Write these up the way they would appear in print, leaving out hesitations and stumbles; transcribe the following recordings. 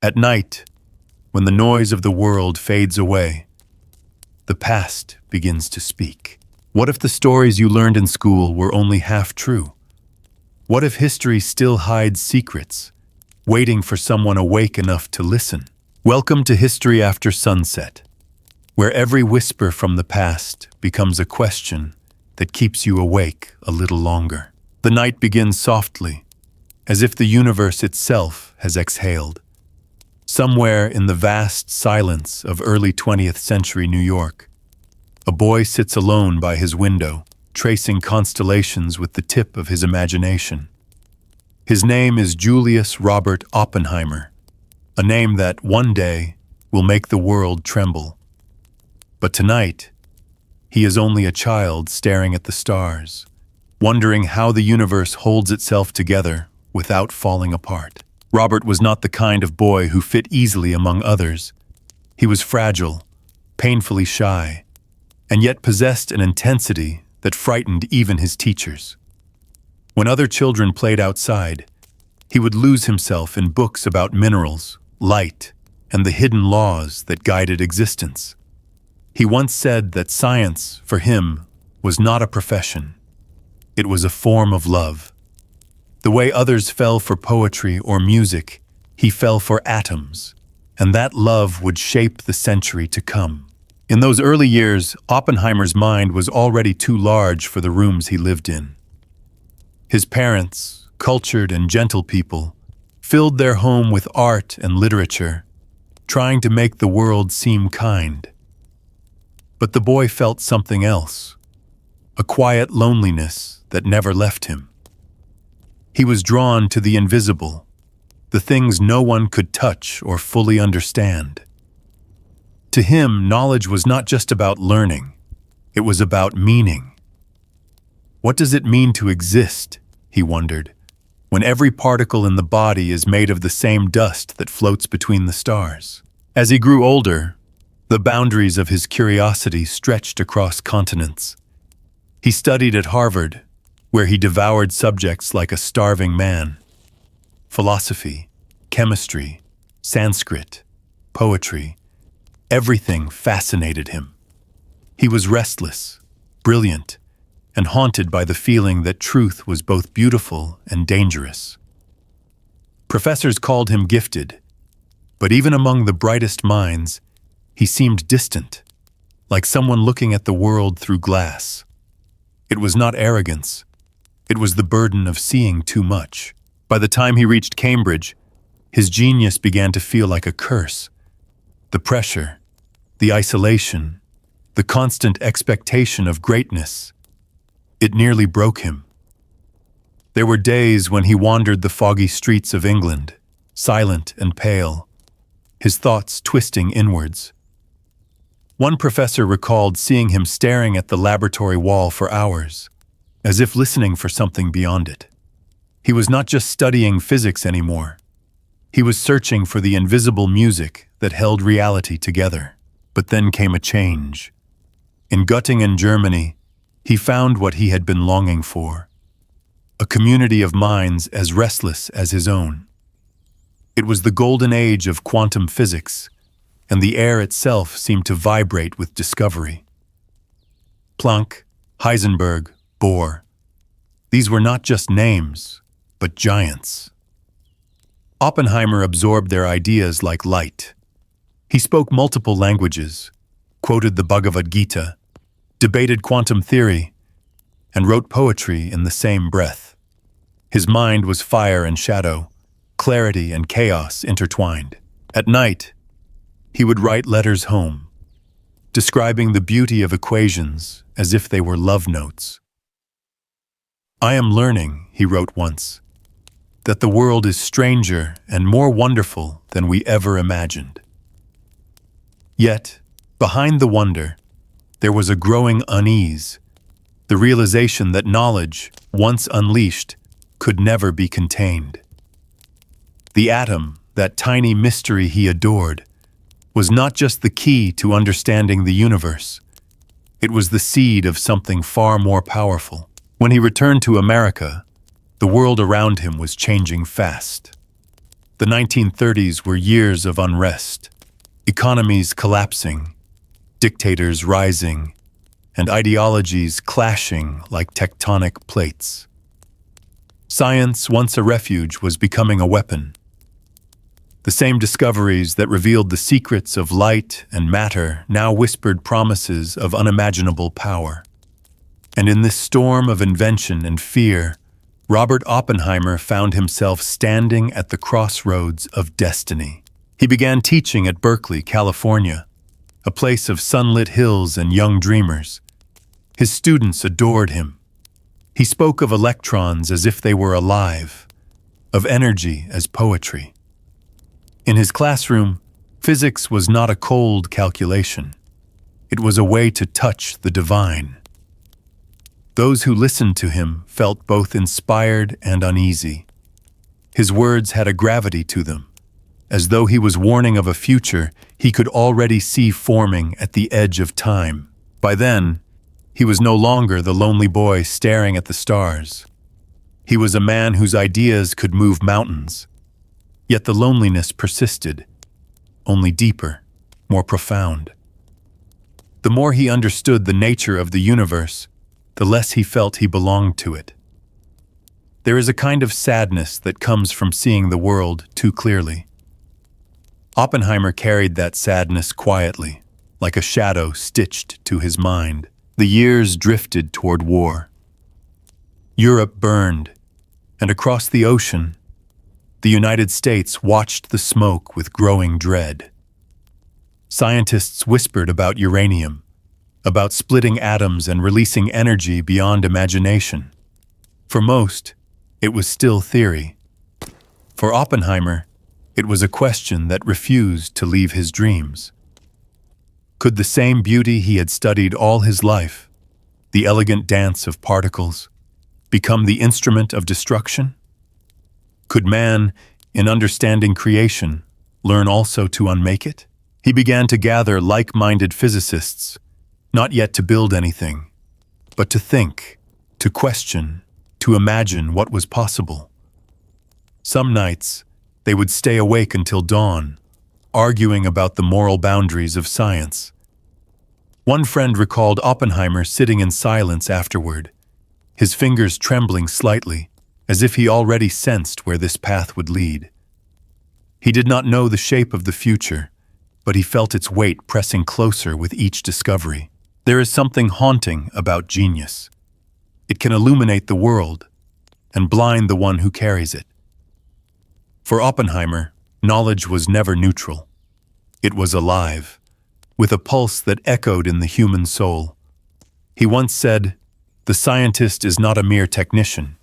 At night, when the noise of the world fades away, the past begins to speak. What if the stories you learned in school were only half true? What if history still hides secrets, waiting for someone awake enough to listen? Welcome to History After Sunset, where every whisper from the past becomes a question that keeps you awake a little longer. The night begins softly, as if the universe itself has exhaled. Somewhere in the vast silence of early 20th century New York, a boy sits alone by his window, tracing constellations with the tip of his imagination. His name is J.Robert Oppenheimer, a name that one day will make the world tremble. But tonight, he is only a child staring at the stars, wondering how the universe holds itself together without falling apart. Robert was not the kind of boy who fit easily among others. He was fragile, painfully shy, and yet possessed an intensity that frightened even his teachers. When other children played outside, he would lose himself in books about minerals, light, and the hidden laws that guided existence. He once said that science, for him, was not a profession. It was a form of love. The way others fell for poetry or music, he fell for atoms, and that love would shape the century to come. In those early years, Oppenheimer's mind was already too large for the rooms he lived in. His parents, cultured and gentle people, filled their home with art and literature, trying to make the world seem kind. But the boy felt something else, a quiet loneliness that never left him. He was drawn to the invisible, the things no one could touch or fully understand. To him, knowledge was not just about learning, it was about meaning. What does it mean to exist, he wondered, when every particle in the body is made of the same dust that floats between the stars? As he grew older, the boundaries of his curiosity stretched across continents. He studied at Harvard, where he devoured subjects like a starving man. Philosophy, chemistry, Sanskrit, poetry, everything fascinated him. He was restless, brilliant, and haunted by the feeling that truth was both beautiful and dangerous. Professors called him gifted, but even among the brightest minds, he seemed distant, like someone looking at the world through glass. It was not arrogance, it was the burden of seeing too much. By the time he reached Cambridge, his genius began to feel like a curse. The pressure, the isolation, the constant expectation of greatness, it nearly broke him. There were days when he wandered the foggy streets of England, silent and pale, his thoughts twisting inwards. One professor recalled seeing him staring at the laboratory wall for hours, as if listening for something beyond it. He was not just studying physics anymore. He was searching for the invisible music that held reality together. But then came a change. In Göttingen, Germany, he found what he had been longing for, a community of minds as restless as his own. It was the golden age of quantum physics, and the air itself seemed to vibrate with discovery. Planck, Heisenberg, Bohr. These were not just names, but giants. Oppenheimer absorbed their ideas like light. He spoke multiple languages, quoted the Bhagavad Gita, debated quantum theory, and wrote poetry in the same breath. His mind was fire and shadow, clarity and chaos intertwined. At night, he would write letters home, describing the beauty of equations as if they were love notes. "I am learning," he wrote once, "that the world is stranger and more wonderful than we ever imagined." Yet, behind the wonder, there was a growing unease, the realization that knowledge, once unleashed, could never be contained. The atom, that tiny mystery he adored, was not just the key to understanding the universe. It was the seed of something far more powerful. When he returned to America, the world around him was changing fast. The 1930s were years of unrest, economies collapsing, dictators rising, and ideologies clashing like tectonic plates. Science, once a refuge, was becoming a weapon. The same discoveries that revealed the secrets of light and matter now whispered promises of unimaginable power. And in this storm of invention and fear, Robert Oppenheimer found himself standing at the crossroads of destiny. He began teaching at Berkeley, California, a place of sunlit hills and young dreamers. His students adored him. He spoke of electrons as if they were alive, of energy as poetry. In his classroom, physics was not a cold calculation. It was a way to touch the divine. Those who listened to him felt both inspired and uneasy. His words had a gravity to them, as though he was warning of a future he could already see forming at the edge of time. By then, he was no longer the lonely boy staring at the stars. He was a man whose ideas could move mountains. Yet the loneliness persisted, only deeper, more profound. The more he understood the nature of the universe, the less he felt he belonged to it. There is a kind of sadness that comes from seeing the world too clearly. Oppenheimer carried that sadness quietly, like a shadow stitched to his mind. The years drifted toward war. Europe burned, and across the ocean, the United States watched the smoke with growing dread. Scientists whispered about uranium, about splitting atoms and releasing energy beyond imagination. For most, it was still theory. For Oppenheimer, it was a question that refused to leave his dreams. Could the same beauty he had studied all his life, the elegant dance of particles, become the instrument of destruction? Could man, in understanding creation, learn also to unmake it? He began to gather like-minded physicists, not yet to build anything, but to think, to question, to imagine what was possible. Some nights, they would stay awake until dawn, arguing about the moral boundaries of science. One friend recalled Oppenheimer sitting in silence afterward, his fingers trembling slightly, as if he already sensed where this path would lead. He did not know the shape of the future, but he felt its weight pressing closer with each discovery. There is something haunting about genius. It can illuminate the world and blind the one who carries it. For Oppenheimer, knowledge was never neutral. It was alive, with a pulse that echoed in the human soul. He once said, "The scientist is not a mere technician.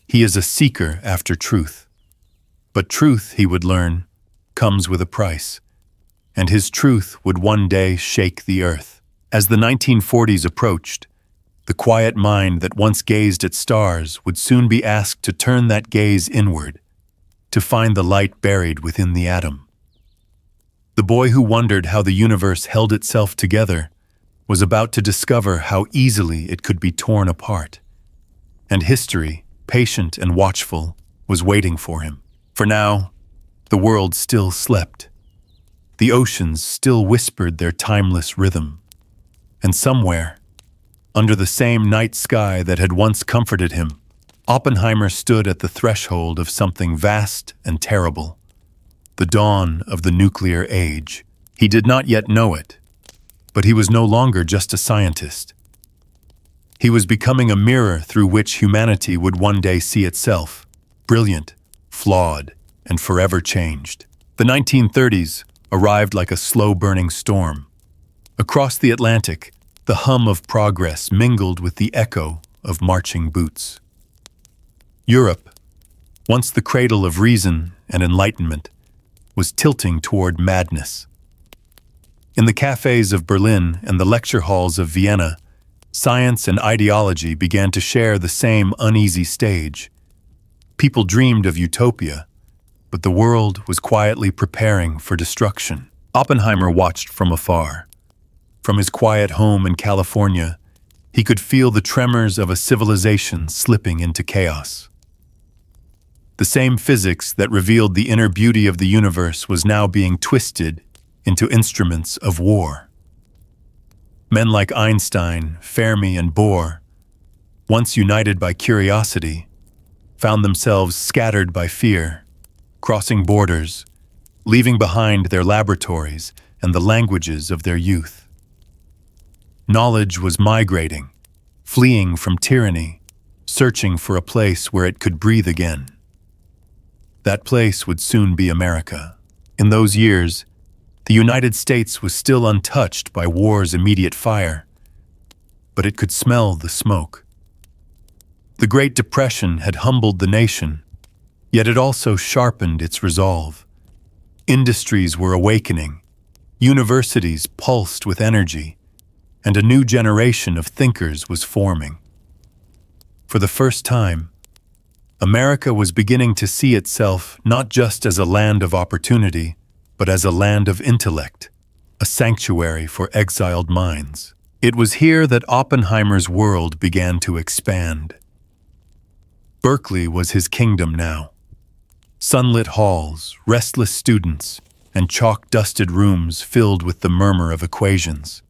He is a seeker after truth. But truth, he would learn, comes with a price, and his truth would one day shake the earth." As the 1940s approached, the quiet mind that once gazed at stars would soon be asked to turn that gaze inward, to find the light buried within the atom. The boy who wondered how the universe held itself together was about to discover how easily it could be torn apart. And history, patient and watchful, was waiting for him. For now, the world still slept. The oceans still whispered their timeless rhythm. And somewhere, under the same night sky that had once comforted him, Oppenheimer stood at the threshold of something vast and terrible, the dawn of the nuclear age. He did not yet know it, but he was no longer just a scientist. He was becoming a mirror through which humanity would one day see itself, brilliant, flawed, and forever changed. The 1930s arrived like a slow-burning storm. Across the Atlantic, the hum of progress mingled with the echo of marching boots. Europe, once the cradle of reason and enlightenment, was tilting toward madness. In the cafes of Berlin and the lecture halls of Vienna, science and ideology began to share the same uneasy stage. People dreamed of utopia, but the world was quietly preparing for destruction. Oppenheimer watched from afar. From his quiet home in California, he could feel the tremors of a civilization slipping into chaos. The same physics that revealed the inner beauty of the universe was now being twisted into instruments of war. Men like Einstein, Fermi, and Bohr, once united by curiosity, found themselves scattered by fear, crossing borders, leaving behind their laboratories and the languages of their youth. Knowledge was migrating, fleeing from tyranny, searching for a place where it could breathe again. That place would soon be America. In those years, the United States was still untouched by war's immediate fire, but it could smell the smoke. The Great Depression had humbled the nation, yet it also sharpened its resolve. Industries were awakening, universities pulsed with energy, and a new generation of thinkers was forming. For the first time, America was beginning to see itself not just as a land of opportunity, but as a land of intellect, a sanctuary for exiled minds. It was here that Oppenheimer's world began to expand. Berkeley was his kingdom now. Sunlit halls, restless students, and chalk-dusted rooms filled with the murmur of equations.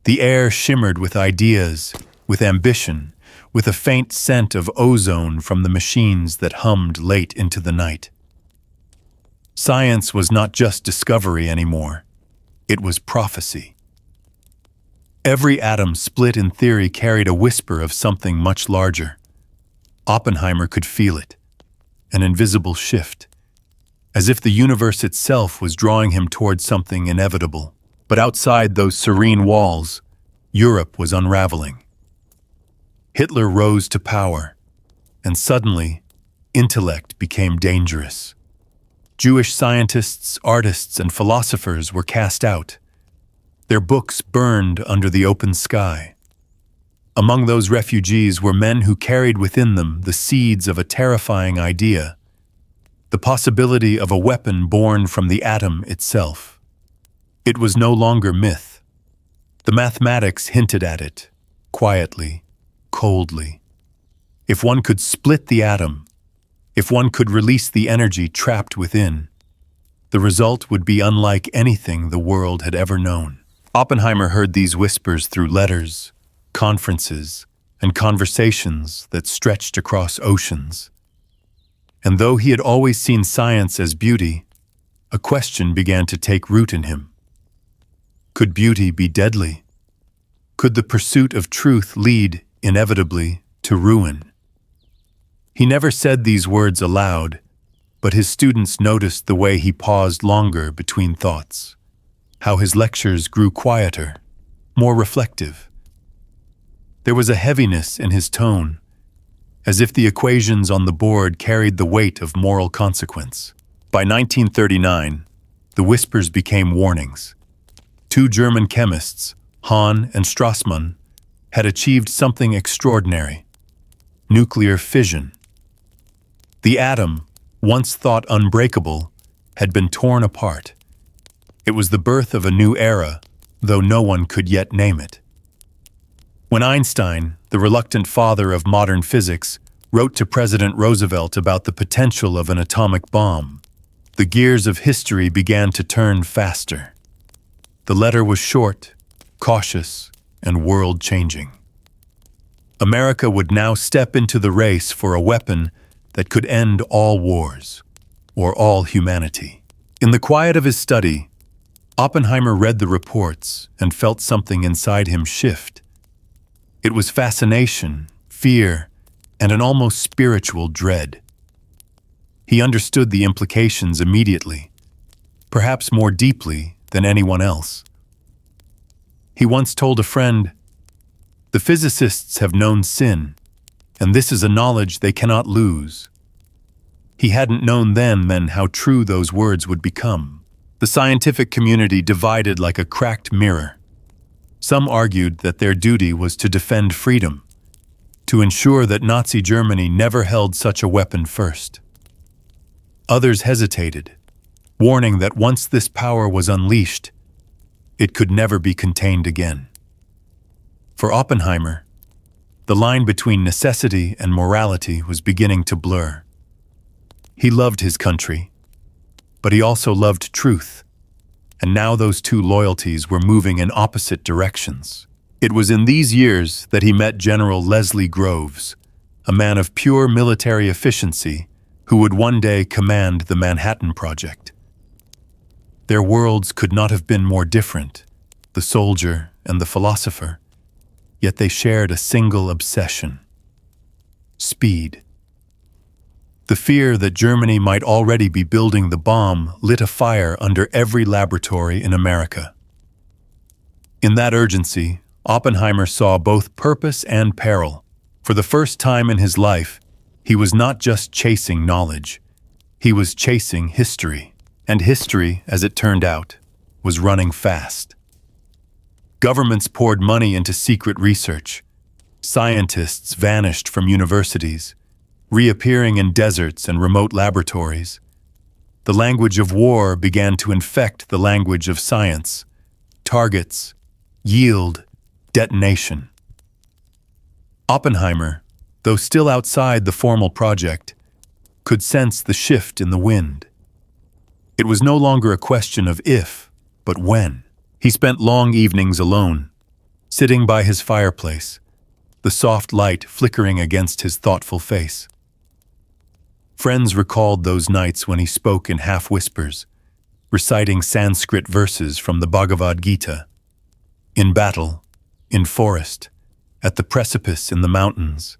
The air shimmered with ideas, with ambition, with a faint scent of ozone from the machines that hummed late into the night. Science was not just discovery anymore. It was prophecy. Every atom split in theory carried a whisper of something much larger. Oppenheimer could feel it, an invisible shift, as if the universe itself was drawing him toward something inevitable. But outside those serene walls, Europe was unraveling. Hitler rose to power, and suddenly, intellect became dangerous. Jewish scientists, artists, and philosophers were cast out. Their books burned under the open sky. Among those refugees were men who carried within them the seeds of a terrifying idea, the possibility of a weapon born from the atom itself. It was no longer myth. The mathematics hinted at it, quietly, coldly. If one could split the atom, if one could release the energy trapped within, the result would be unlike anything the world had ever known. Oppenheimer heard these whispers through letters, conferences, and conversations that stretched across oceans. And though he had always seen science as beauty, a question began to take root in him. Could beauty be deadly? Could the pursuit of truth lead, inevitably, to ruin? He never said these words aloud, but his students noticed the way he paused longer between thoughts, how his lectures grew quieter, more reflective. There was a heaviness in his tone, as if the equations on the board carried the weight of moral consequence. By 1939, the whispers became warnings. Two German chemists, Hahn and Strassmann, had achieved something extraordinary: nuclear fission. The atom, once thought unbreakable, had been torn apart. It was the birth of a new era, though no one could yet name it. When Einstein, the reluctant father of modern physics, wrote to President Roosevelt about the potential of an atomic bomb, the gears of history began to turn faster. The letter was short, cautious, and world-changing. America would now step into the race for a weapon that could end all wars, or all humanity. In the quiet of his study, Oppenheimer read the reports and felt something inside him shift. It was fascination, fear, and an almost spiritual dread. He understood the implications immediately, perhaps more deeply than anyone else. He once told a friend, "The physicists have known sin, and this is a knowledge they cannot lose." He hadn't known then how true those words would become. The scientific community divided like a cracked mirror. Some argued that their duty was to defend freedom, to ensure that Nazi Germany never held such a weapon first. Others hesitated, warning that once this power was unleashed, it could never be contained again. For Oppenheimer, the line between necessity and morality was beginning to blur. He loved his country, but he also loved truth, and now those two loyalties were moving in opposite directions. It was in these years that he met General Leslie Groves, a man of pure military efficiency who would one day command the Manhattan Project. Their worlds could not have been more different, the soldier and the philosopher, yet they shared a single obsession: speed. The fear that Germany might already be building the bomb lit a fire under every laboratory in America. In that urgency, Oppenheimer saw both purpose and peril. For the first time in his life, he was not just chasing knowledge, he was chasing history. And history, as it turned out, was running fast. Governments poured money into secret research. Scientists vanished from universities, reappearing in deserts and remote laboratories. The language of war began to infect the language of science: targets, yield, detonation. Oppenheimer, though still outside the formal project, could sense the shift in the wind. It was no longer a question of if, but when. He spent long evenings alone, sitting by his fireplace, the soft light flickering against his thoughtful face. Friends recalled those nights when he spoke in half-whispers, reciting Sanskrit verses from the Bhagavad Gita. In battle, in forest, at the precipice in the mountains,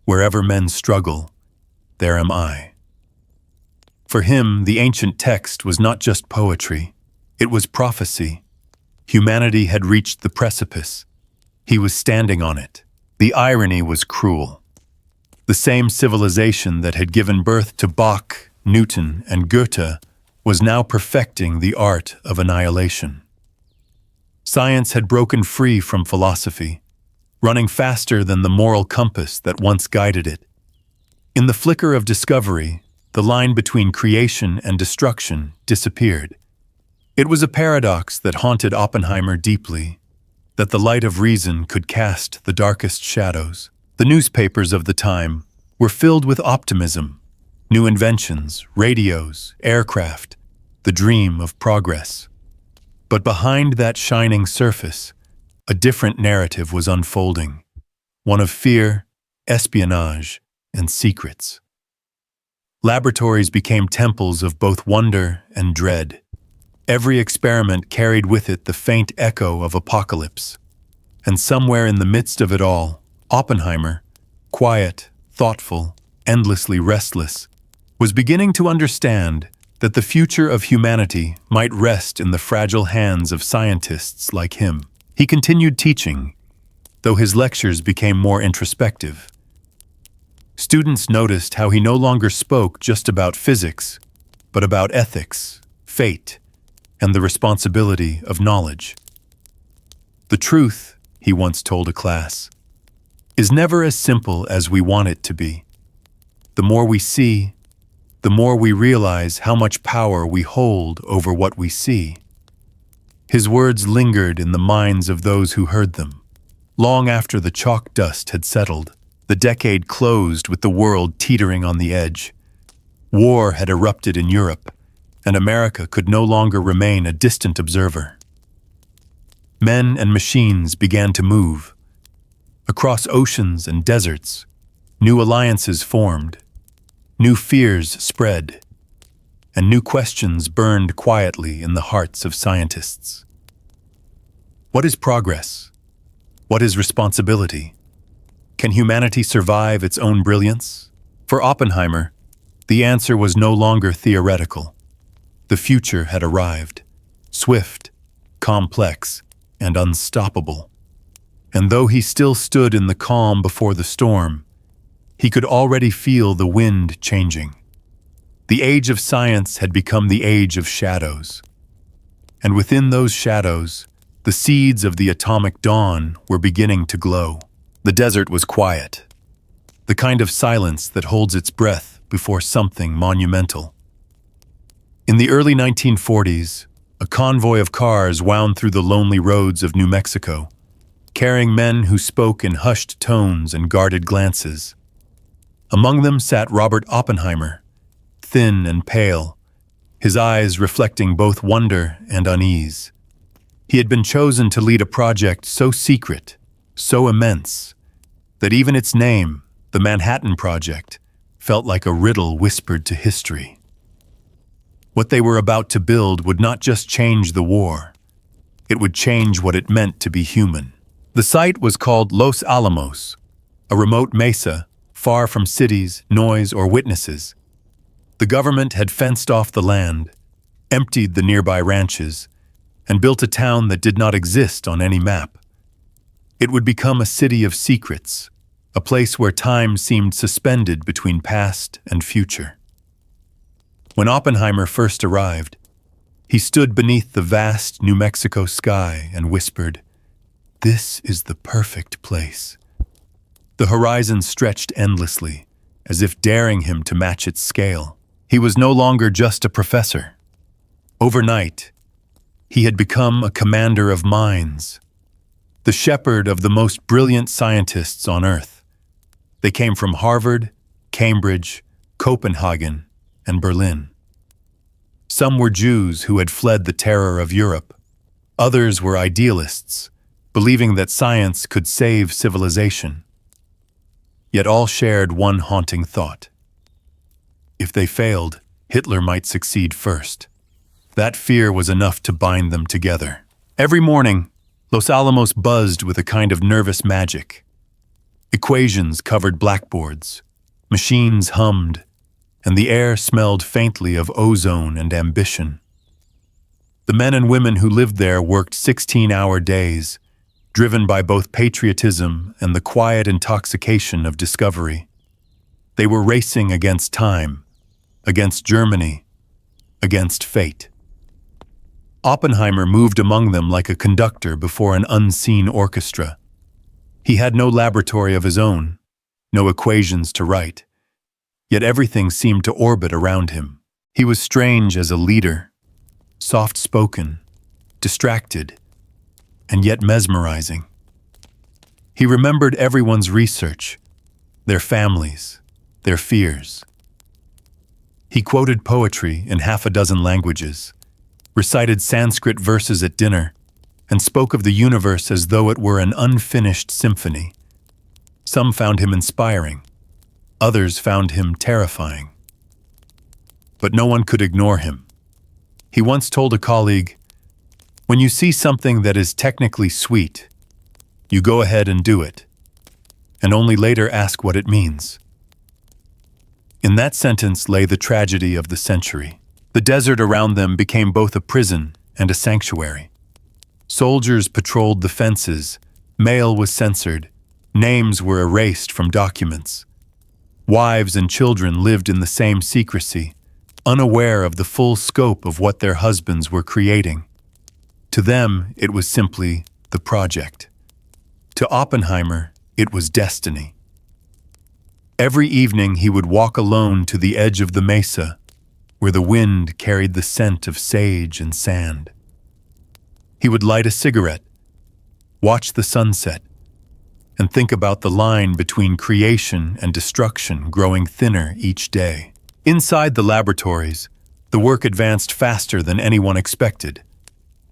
wherever men struggle, there am I. For him, the ancient text was not just poetry, it was prophecy. Humanity had reached the precipice. He was standing on it. The irony was cruel. The same civilization that had given birth to Bach, Newton, and Goethe was now perfecting the art of annihilation. Science had broken free from philosophy, running faster than the moral compass that once guided it. In the flicker of discovery, the line between creation and destruction disappeared. It was a paradox that haunted Oppenheimer deeply, that the light of reason could cast the darkest shadows. The newspapers of the time were filled with optimism, new inventions, radios, aircraft, the dream of progress. But behind that shining surface, a different narrative was unfolding, one of fear, espionage, and secrets. Laboratories became temples of both wonder and dread. Every experiment carried with it the faint echo of apocalypse. And somewhere in the midst of it all, Oppenheimer, quiet, thoughtful, endlessly restless, was beginning to understand that the future of humanity might rest in the fragile hands of scientists like him. He continued teaching, though his lectures became more introspective. Students noticed how he no longer spoke just about physics, but about ethics, fate, and the responsibility of knowledge. The truth, he once told a class, is never as simple as we want it to be. The more we see, the more we realize how much power we hold over what we see. His words lingered in the minds of those who heard them. Long after the chalk dust had settled, the decade closed with the world teetering on the edge. War had erupted in Europe, and America could no longer remain a distant observer. Men and machines began to move. Across oceans and deserts, new alliances formed, new fears spread, and new questions burned quietly in the hearts of scientists. What is progress? What is responsibility? Can humanity survive its own brilliance? For Oppenheimer, the answer was no longer theoretical. The future had arrived, swift, complex, and unstoppable. And though he still stood in the calm before the storm, he could already feel the wind changing. The age of science had become the age of shadows. And within those shadows, the seeds of the atomic dawn were beginning to glow. The desert was quiet, the kind of silence that holds its breath before something monumental. In the early 1940s, a convoy of cars wound through the lonely roads of New Mexico, carrying men who spoke in hushed tones and guarded glances. Among them sat Robert Oppenheimer, thin and pale, his eyes reflecting both wonder and unease. He had been chosen to lead a project so secret, so immense, that even its name, the Manhattan Project, felt like a riddle whispered to history. What they were about to build would not just change the war, it would change what it meant to be human. The site was called Los Alamos, a remote mesa, far from cities, noise, or witnesses. The government had fenced off the land, emptied the nearby ranches, and built a town that did not exist on any map. It would become a city of secrets, a place where time seemed suspended between past and future. When Oppenheimer first arrived, he stood beneath the vast New Mexico sky and whispered, "This is the perfect place." The horizon stretched endlessly, as if daring him to match its scale. He was no longer just a professor. Overnight, he had become a commander of minds, the shepherd of the most brilliant scientists on Earth. They came from Harvard, Cambridge, Copenhagen, and Berlin. Some were Jews who had fled the terror of Europe. Others were idealists, believing that science could save civilization. Yet all shared one haunting thought. If they failed, Hitler might succeed first. That fear was enough to bind them together. Every morning, Los Alamos buzzed with a kind of nervous magic. Equations covered blackboards, machines hummed, and the air smelled faintly of ozone and ambition. The men and women who lived there worked 16-hour days, driven by both patriotism and the quiet intoxication of discovery. They were racing against time, against Germany, against fate. Oppenheimer moved among them like a conductor before an unseen orchestra. He had no laboratory of his own, no equations to write, yet everything seemed to orbit around him. He was strange as a leader, soft-spoken, distracted, and yet mesmerizing. He remembered everyone's research, their families, their fears. He quoted poetry in half a dozen languages, recited Sanskrit verses at dinner, and spoke of the universe as though it were an unfinished symphony. Some found him inspiring, others found him terrifying. But no one could ignore him. He once told a colleague, "When you see something that is technically sweet, you go ahead and do it, and only later ask what it means." In that sentence lay the tragedy of the century. The desert around them became both a prison and a sanctuary. Soldiers patrolled the fences, mail was censored, names were erased from documents. Wives and children lived in the same secrecy, unaware of the full scope of what their husbands were creating. To them, it was simply the project. To Oppenheimer, it was destiny. Every evening he would walk alone to the edge of the mesa, where the wind carried the scent of sage and sand. He would light a cigarette, watch the sunset, and think about the line between creation and destruction growing thinner each day. Inside the laboratories, the work advanced faster than anyone expected.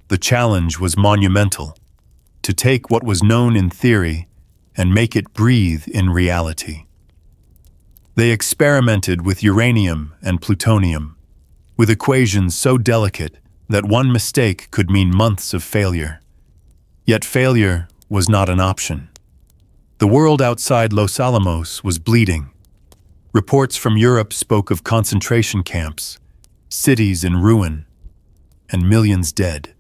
The challenge was monumental: to take what was known in theory and make it breathe in reality. They experimented with uranium and plutonium, with equations so delicate that one mistake could mean months of failure. Yet failure was not an option. The world outside Los Alamos was bleeding. Reports from Europe spoke of concentration camps, cities in ruin, and millions dead.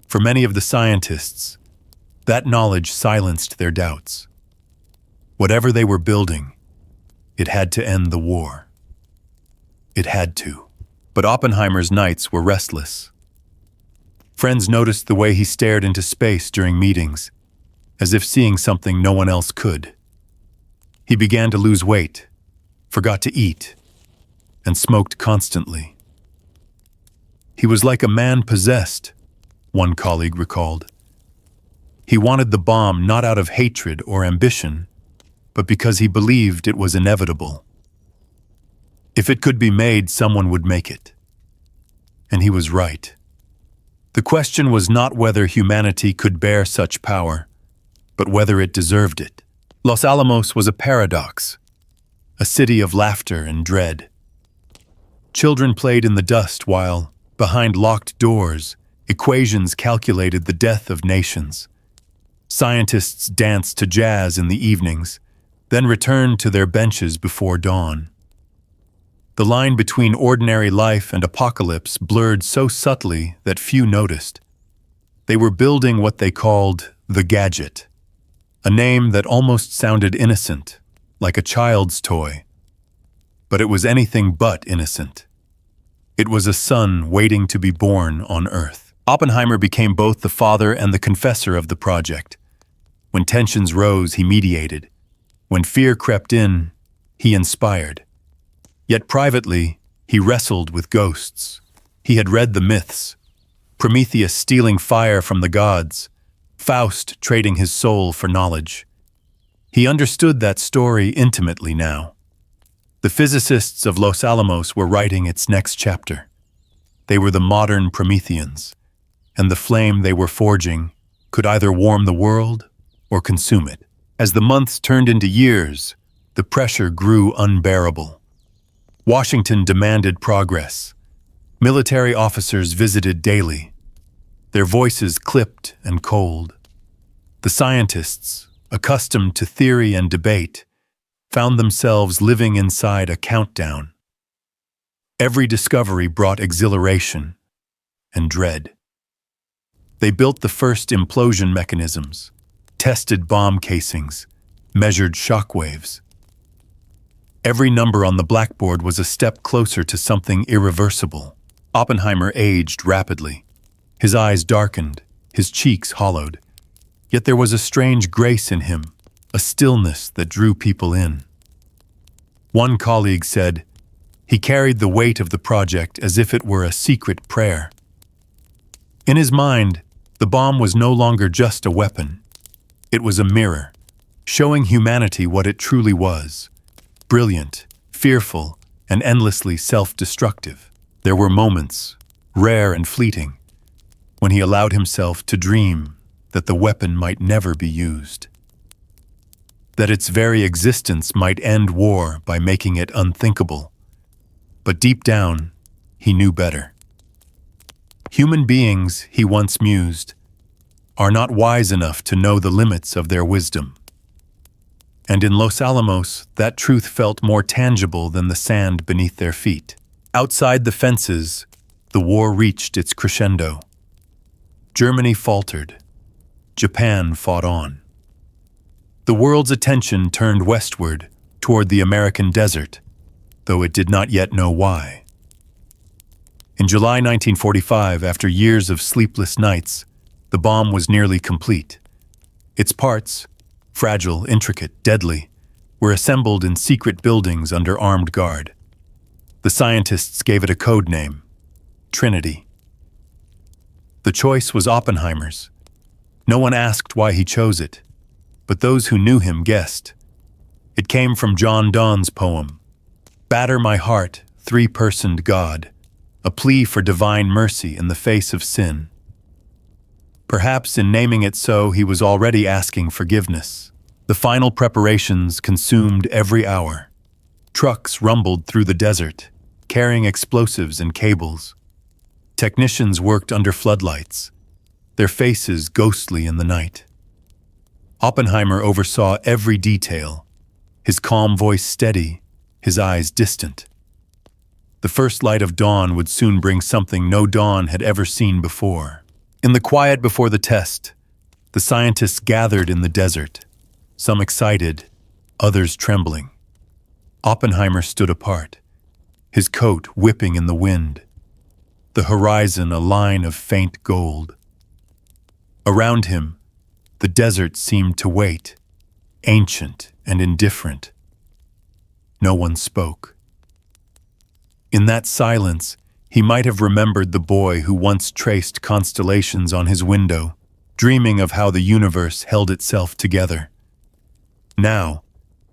For many of the scientists, that knowledge silenced their doubts. Whatever they were building, it had to end the war. It had to. But Oppenheimer's nights were restless. Friends noticed the way he stared into space during meetings, as if seeing something no one else could. He began to lose weight, forgot to eat, and smoked constantly. He was like a man possessed, one colleague recalled. He wanted the bomb not out of hatred or ambition, but because he believed it was inevitable. If it could be made, someone would make it. And he was right. The question was not whether humanity could bear such power, but whether it deserved it. Los Alamos was a paradox, a city of laughter and dread. Children played in the dust while, behind locked doors, equations calculated the death of nations. Scientists danced to jazz in the evenings, then returned to their benches before dawn. The line between ordinary life and apocalypse blurred so subtly that few noticed. They were building what they called the gadget, a name that almost sounded innocent, like a child's toy. But it was anything but innocent. It was a son waiting to be born on Earth. Oppenheimer became both the father and the confessor of the project. When tensions rose, he mediated. When fear crept in, he inspired. Yet privately, he wrestled with ghosts. He had read the myths: Prometheus stealing fire from the gods, Faust trading his soul for knowledge. He understood that story intimately now. The physicists of Los Alamos were writing its next chapter. They were the modern Prometheans, and the flame they were forging could either warm the world or consume it. As the months turned into years, the pressure grew unbearable. Washington demanded progress. Military officers visited daily, their voices clipped and cold. The scientists, accustomed to theory and debate, found themselves living inside a countdown. Every discovery brought exhilaration and dread. They built the first implosion mechanisms, tested bomb casings, measured shock waves. Every number on the blackboard was a step closer to something irreversible. Oppenheimer aged rapidly. His eyes darkened, his cheeks hollowed. Yet there was a strange grace in him, a stillness that drew people in. One colleague said, he carried the weight of the project as if it were a secret prayer. In his mind, the bomb was no longer just a weapon. It was a mirror, showing humanity what it truly was: brilliant, fearful, and endlessly self-destructive. There were moments, rare and fleeting, when he allowed himself to dream that the weapon might never be used, that its very existence might end war by making it unthinkable. But deep down, he knew better. Human beings, he once mused, are not wise enough to know the limits of their wisdom. And in Los Alamos, that truth felt more tangible than the sand beneath their feet. Outside the fences, the war reached its crescendo. Germany faltered. Japan fought on. The world's attention turned westward, toward the American desert, though it did not yet know why. In July 1945, after years of sleepless nights, the bomb was nearly complete. Its parts, fragile, intricate, deadly, were assembled in secret buildings under armed guard. The scientists gave it a code name: Trinity. The choice was Oppenheimer's. No one asked why he chose it, but those who knew him guessed. It came from John Donne's poem, "Batter my heart, three-personed God," a plea for divine mercy in the face of sin. Perhaps in naming it so, he was already asking forgiveness. The final preparations consumed every hour. Trucks rumbled through the desert, carrying explosives and cables. Technicians worked under floodlights, their faces ghostly in the night. Oppenheimer oversaw every detail, his calm voice steady, his eyes distant. The first light of dawn would soon bring something no dawn had ever seen before. In the quiet before the test, the scientists gathered in the desert, some excited, others trembling. Oppenheimer stood apart, his coat whipping in the wind, the horizon a line of faint gold. Around him, the desert seemed to wait, ancient and indifferent. No one spoke. In that silence, he might have remembered the boy who once traced constellations on his window, dreaming of how the universe held itself together. Now,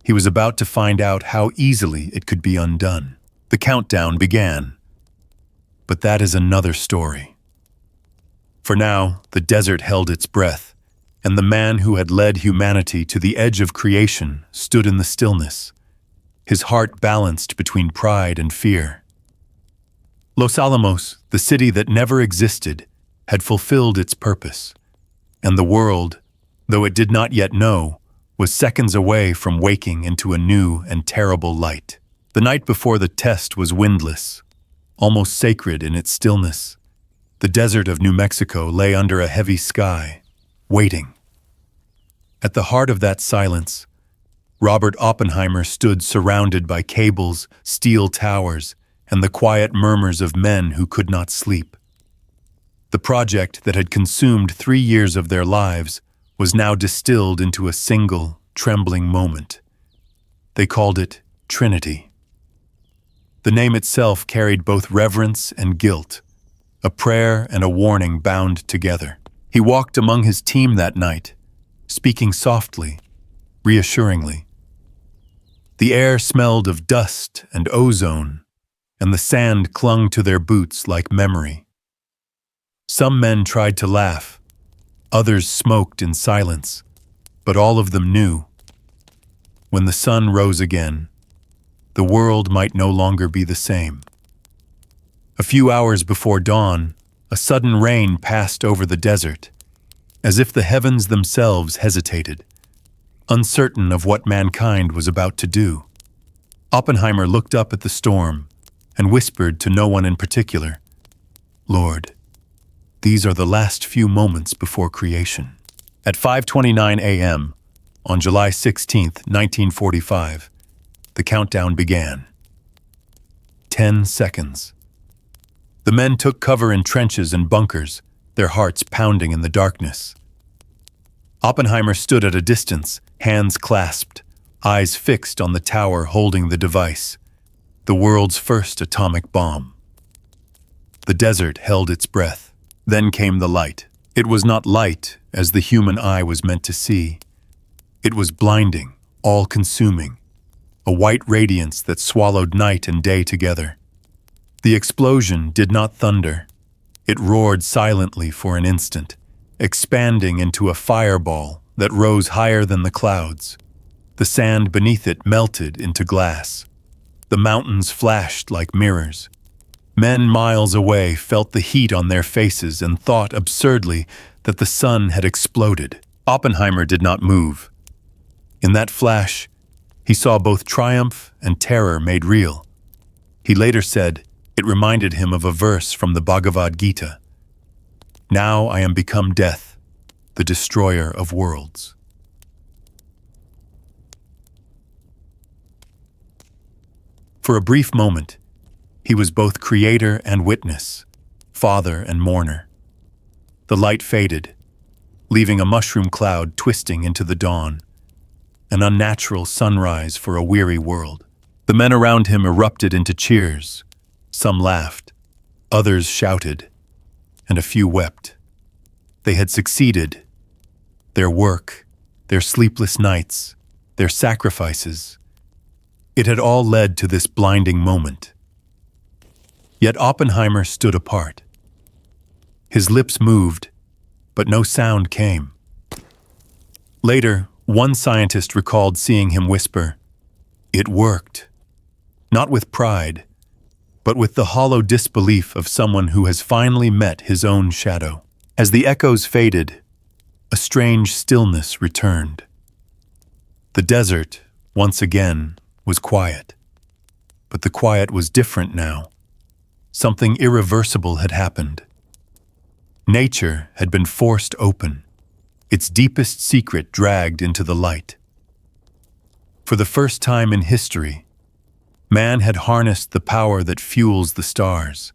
he was about to find out how easily it could be undone. The countdown began. But that is another story. For now, the desert held its breath, and the man who had led humanity to the edge of creation stood in the stillness, his heart balanced between pride and fear. Los Alamos, the city that never existed, had fulfilled its purpose, and the world, though it did not yet know, was seconds away from waking into a new and terrible light. The night before the test was windless, almost sacred in its stillness. The desert of New Mexico lay under a heavy sky, waiting. At the heart of that silence, Robert Oppenheimer stood surrounded by cables, steel towers, and the quiet murmurs of men who could not sleep. The project that had consumed 3 years of their lives was now distilled into a single, trembling moment. They called it Trinity. The name itself carried both reverence and guilt, a prayer and a warning bound together. He walked among his team that night, speaking softly, reassuringly. The air smelled of dust and ozone, and the sand clung to their boots like memory. Some men tried to laugh, others smoked in silence, but all of them knew. When the sun rose again, the world might no longer be the same. A few hours before dawn, a sudden rain passed over the desert, as if the heavens themselves hesitated, uncertain of what mankind was about to do. Oppenheimer looked up at the storm and whispered to no one in particular, "Lord, these are the last few moments before creation." At 5:29 a.m., on July 16, 1945, the countdown began. 10 seconds. The men took cover in trenches and bunkers, their hearts pounding in the darkness. Oppenheimer stood at a distance, hands clasped, eyes fixed on the tower holding the device, the world's first atomic bomb. The desert held its breath. Then came the light. It was not light as the human eye was meant to see. It was blinding, all-consuming, a white radiance that swallowed night and day together. The explosion did not thunder. It roared silently for an instant, expanding into a fireball that rose higher than the clouds. The sand beneath it melted into glass. The mountains flashed like mirrors. Men miles away felt the heat on their faces and thought absurdly that the sun had exploded. Oppenheimer did not move. In that flash, he saw both triumph and terror made real. He later said it reminded him of a verse from the Bhagavad Gita. "Now I am become death, the destroyer of worlds." For a brief moment, he was both creator and witness, father and mourner. The light faded, leaving a mushroom cloud twisting into the dawn, an unnatural sunrise for a weary world. The men around him erupted into cheers. Some laughed, others shouted, and a few wept. They had succeeded. Their work, their sleepless nights, their sacrifices, it had all led to this blinding moment. Yet Oppenheimer stood apart. His lips moved, but no sound came. Later, one scientist recalled seeing him whisper, "It worked," not with pride, but with the hollow disbelief of someone who has finally met his own shadow. As the echoes faded, a strange stillness returned. The desert, once again, was quiet. But the quiet was different now. Something irreversible had happened. Nature had been forced open, its deepest secret dragged into the light. For the first time in history, man had harnessed the power that fuels the stars,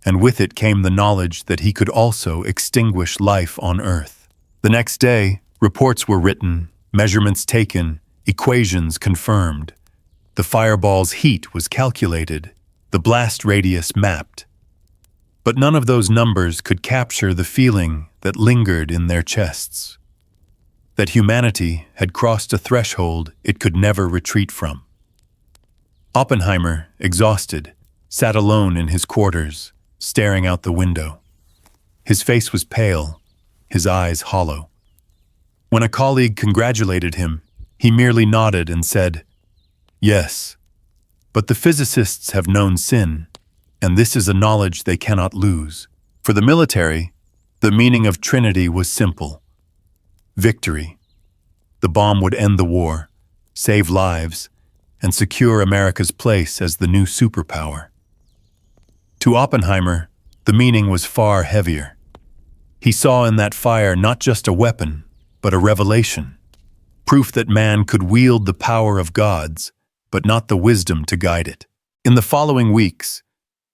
and with it came the knowledge that he could also extinguish life on Earth. The next day, reports were written, measurements taken, equations confirmed. The fireball's heat was calculated, the blast radius mapped. But none of those numbers could capture the feeling that lingered in their chests, that humanity had crossed a threshold it could never retreat from. Oppenheimer, exhausted, sat alone in his quarters, staring out the window. His face was pale, his eyes hollow. When a colleague congratulated him, he merely nodded and said, "Yes, but the physicists have known sin, and this is a knowledge they cannot lose." For the military, the meaning of Trinity was simple: victory. The bomb would end the war, save lives, and secure America's place as the new superpower. To Oppenheimer, the meaning was far heavier. He saw in that fire not just a weapon, but a revelation, proof that man could wield the power of gods, but not the wisdom to guide it. In the following weeks,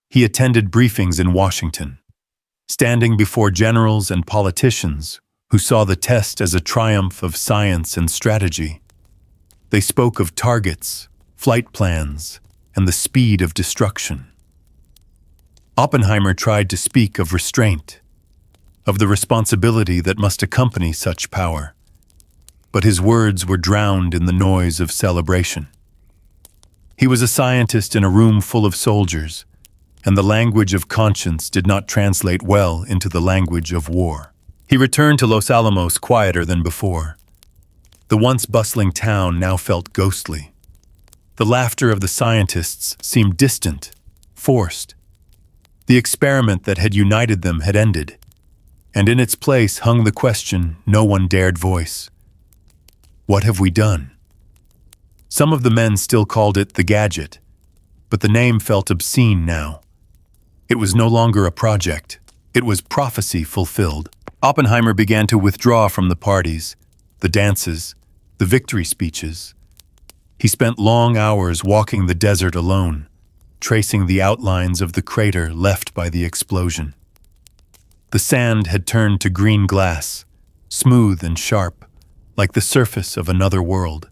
he attended briefings in Washington, standing before generals and politicians who saw the test as a triumph of science and strategy. They spoke of targets, flight plans, and the speed of destruction. Oppenheimer tried to speak of restraint, of the responsibility that must accompany such power, but his words were drowned in the noise of celebration. He was a scientist in a room full of soldiers, and the language of conscience did not translate well into the language of war. He returned to Los Alamos quieter than before. The once bustling town now felt ghostly. The laughter of the scientists seemed distant, forced. The experiment that had united them had ended, and in its place hung the question no one dared voice. What have we done? Some of the men still called it the gadget, but the name felt obscene now. It was no longer a project. It was prophecy fulfilled. Oppenheimer began to withdraw from the parties, the dances, the victory speeches. He spent long hours walking the desert alone, tracing the outlines of the crater left by the explosion. The sand had turned to green glass, smooth and sharp, like the surface of another world.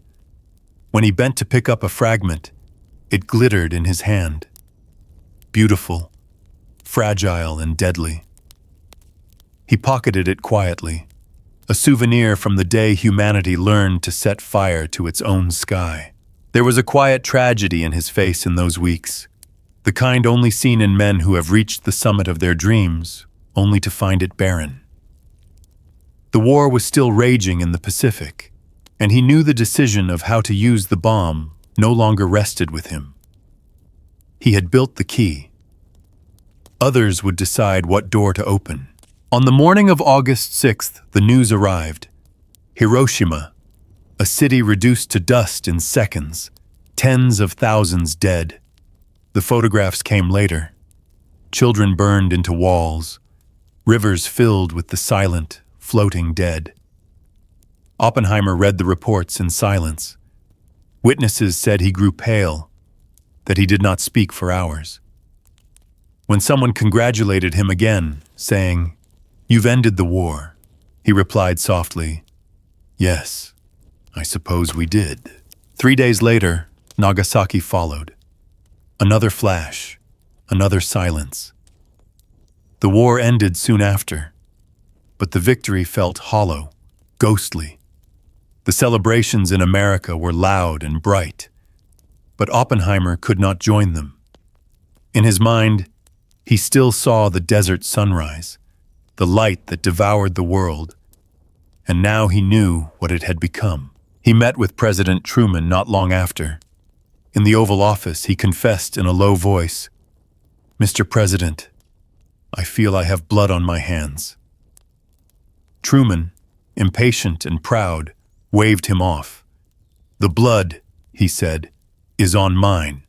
When he bent to pick up a fragment, it glittered in his hand. Beautiful, fragile and deadly. He pocketed it quietly, a souvenir from the day humanity learned to set fire to its own sky. There was a quiet tragedy in his face in those weeks, the kind only seen in men who have reached the summit of their dreams, only to find it barren. The war was still raging in the Pacific, and he knew the decision of how to use the bomb no longer rested with him. He had built the key. Others would decide what door to open. On the morning of August 6th, the news arrived. Hiroshima, a city reduced to dust in seconds, tens of thousands dead. The photographs came later. Children burned into walls, rivers filled with the silent, floating dead. Oppenheimer read the reports in silence. Witnesses said he grew pale, that he did not speak for hours. When someone congratulated him again, saying, "You've ended the war," he replied softly, "Yes, I suppose we did." 3 days later, Nagasaki followed. Another flash, another silence. The war ended soon after, but the victory felt hollow, ghostly. The celebrations in America were loud and bright, but Oppenheimer could not join them. In his mind, he still saw the desert sunrise, the light that devoured the world, and now he knew what it had become. He met with President Truman not long after. In the Oval Office, he confessed in a low voice, "Mr. President, I feel I have blood on my hands." Truman, impatient and proud, waved him off. "The blood," he said, "is on mine."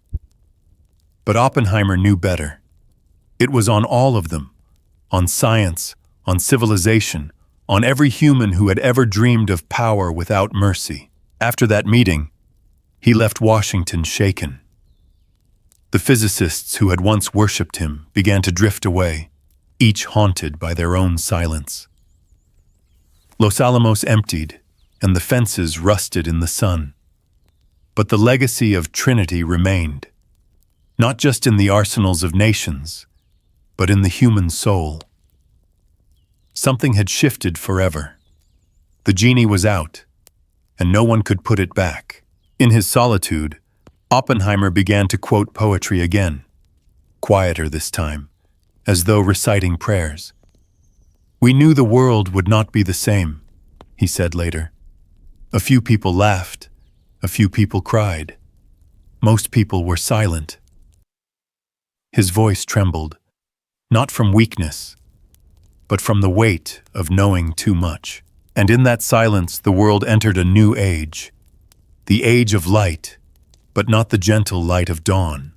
But Oppenheimer knew better. It was on all of them, on science, on civilization, on every human who had ever dreamed of power without mercy. After that meeting, he left Washington shaken. The physicists who had once worshipped him began to drift away, each haunted by their own silence. Los Alamos emptied, and the fences rusted in the sun. But the legacy of Trinity remained, not just in the arsenals of nations, but in the human soul. Something had shifted forever. The genie was out, and no one could put it back. In his solitude, Oppenheimer began to quote poetry again, quieter this time, as though reciting prayers. "We knew the world would not be the same," he said later. "A few people laughed, a few people cried. Most people were silent." His voice trembled, not from weakness, but from the weight of knowing too much. And in that silence, the world entered a new age, the age of light, but not the gentle light of dawn.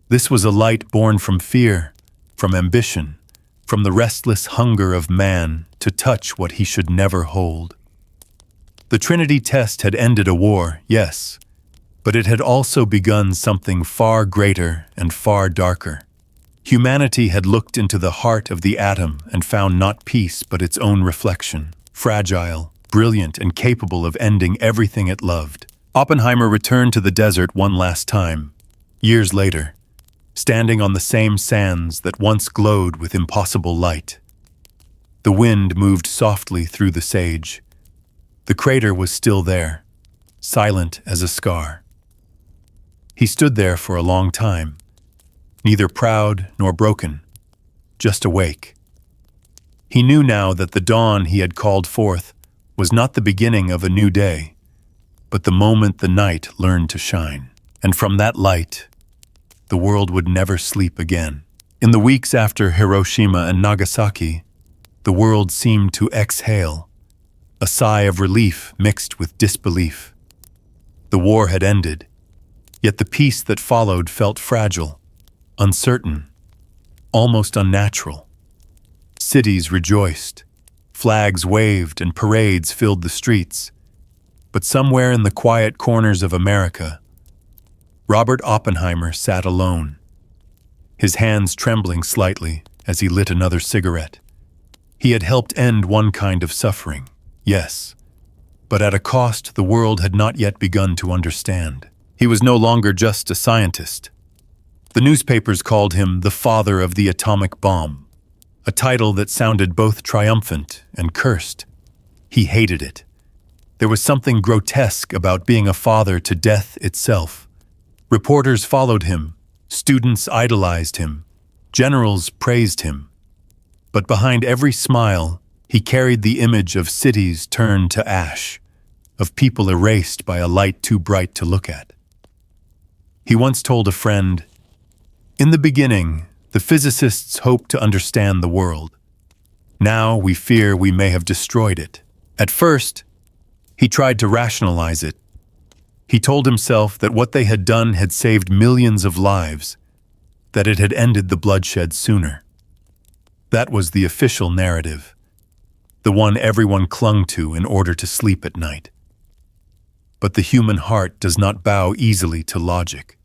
This was a light born from fear, from ambition, from the restless hunger of man to touch what he should never hold. The Trinity test had ended a war, yes, but it had also begun something far greater and far darker. Humanity had looked into the heart of the atom and found not peace but its own reflection, fragile, brilliant, and capable of ending everything it loved. Oppenheimer returned to the desert one last time, years later, standing on the same sands that once glowed with impossible light. The wind moved softly through the sage. The crater was still there, silent as a scar. He stood there for a long time, neither proud nor broken, just awake. He knew now that the dawn he had called forth was not the beginning of a new day, but the moment the night learned to shine. And from that light, the world would never sleep again. In the weeks after Hiroshima and Nagasaki, the world seemed to exhale, a sigh of relief mixed with disbelief. The war had ended, yet the peace that followed felt fragile, uncertain, almost unnatural. Cities rejoiced, flags waved, and parades filled the streets. But somewhere in the quiet corners of America, Robert Oppenheimer sat alone, his hands trembling slightly as he lit another cigarette. He had helped end one kind of suffering, yes, but at a cost the world had not yet begun to understand. He was no longer just a scientist. The newspapers called him the father of the atomic bomb, a title that sounded both triumphant and cursed. He hated it. There was something grotesque about being a father to death itself. Reporters followed him, students idolized him, generals praised him. But behind every smile, he carried the image of cities turned to ash, of people erased by a light too bright to look at. He once told a friend, "In the beginning, the physicists hoped to understand the world. Now we fear we may have destroyed it." At first, he tried to rationalize it. He told himself that what they had done had saved millions of lives, that it had ended the bloodshed sooner. That was the official narrative, the one everyone clung to in order to sleep at night. But the human heart does not bow easily to logic.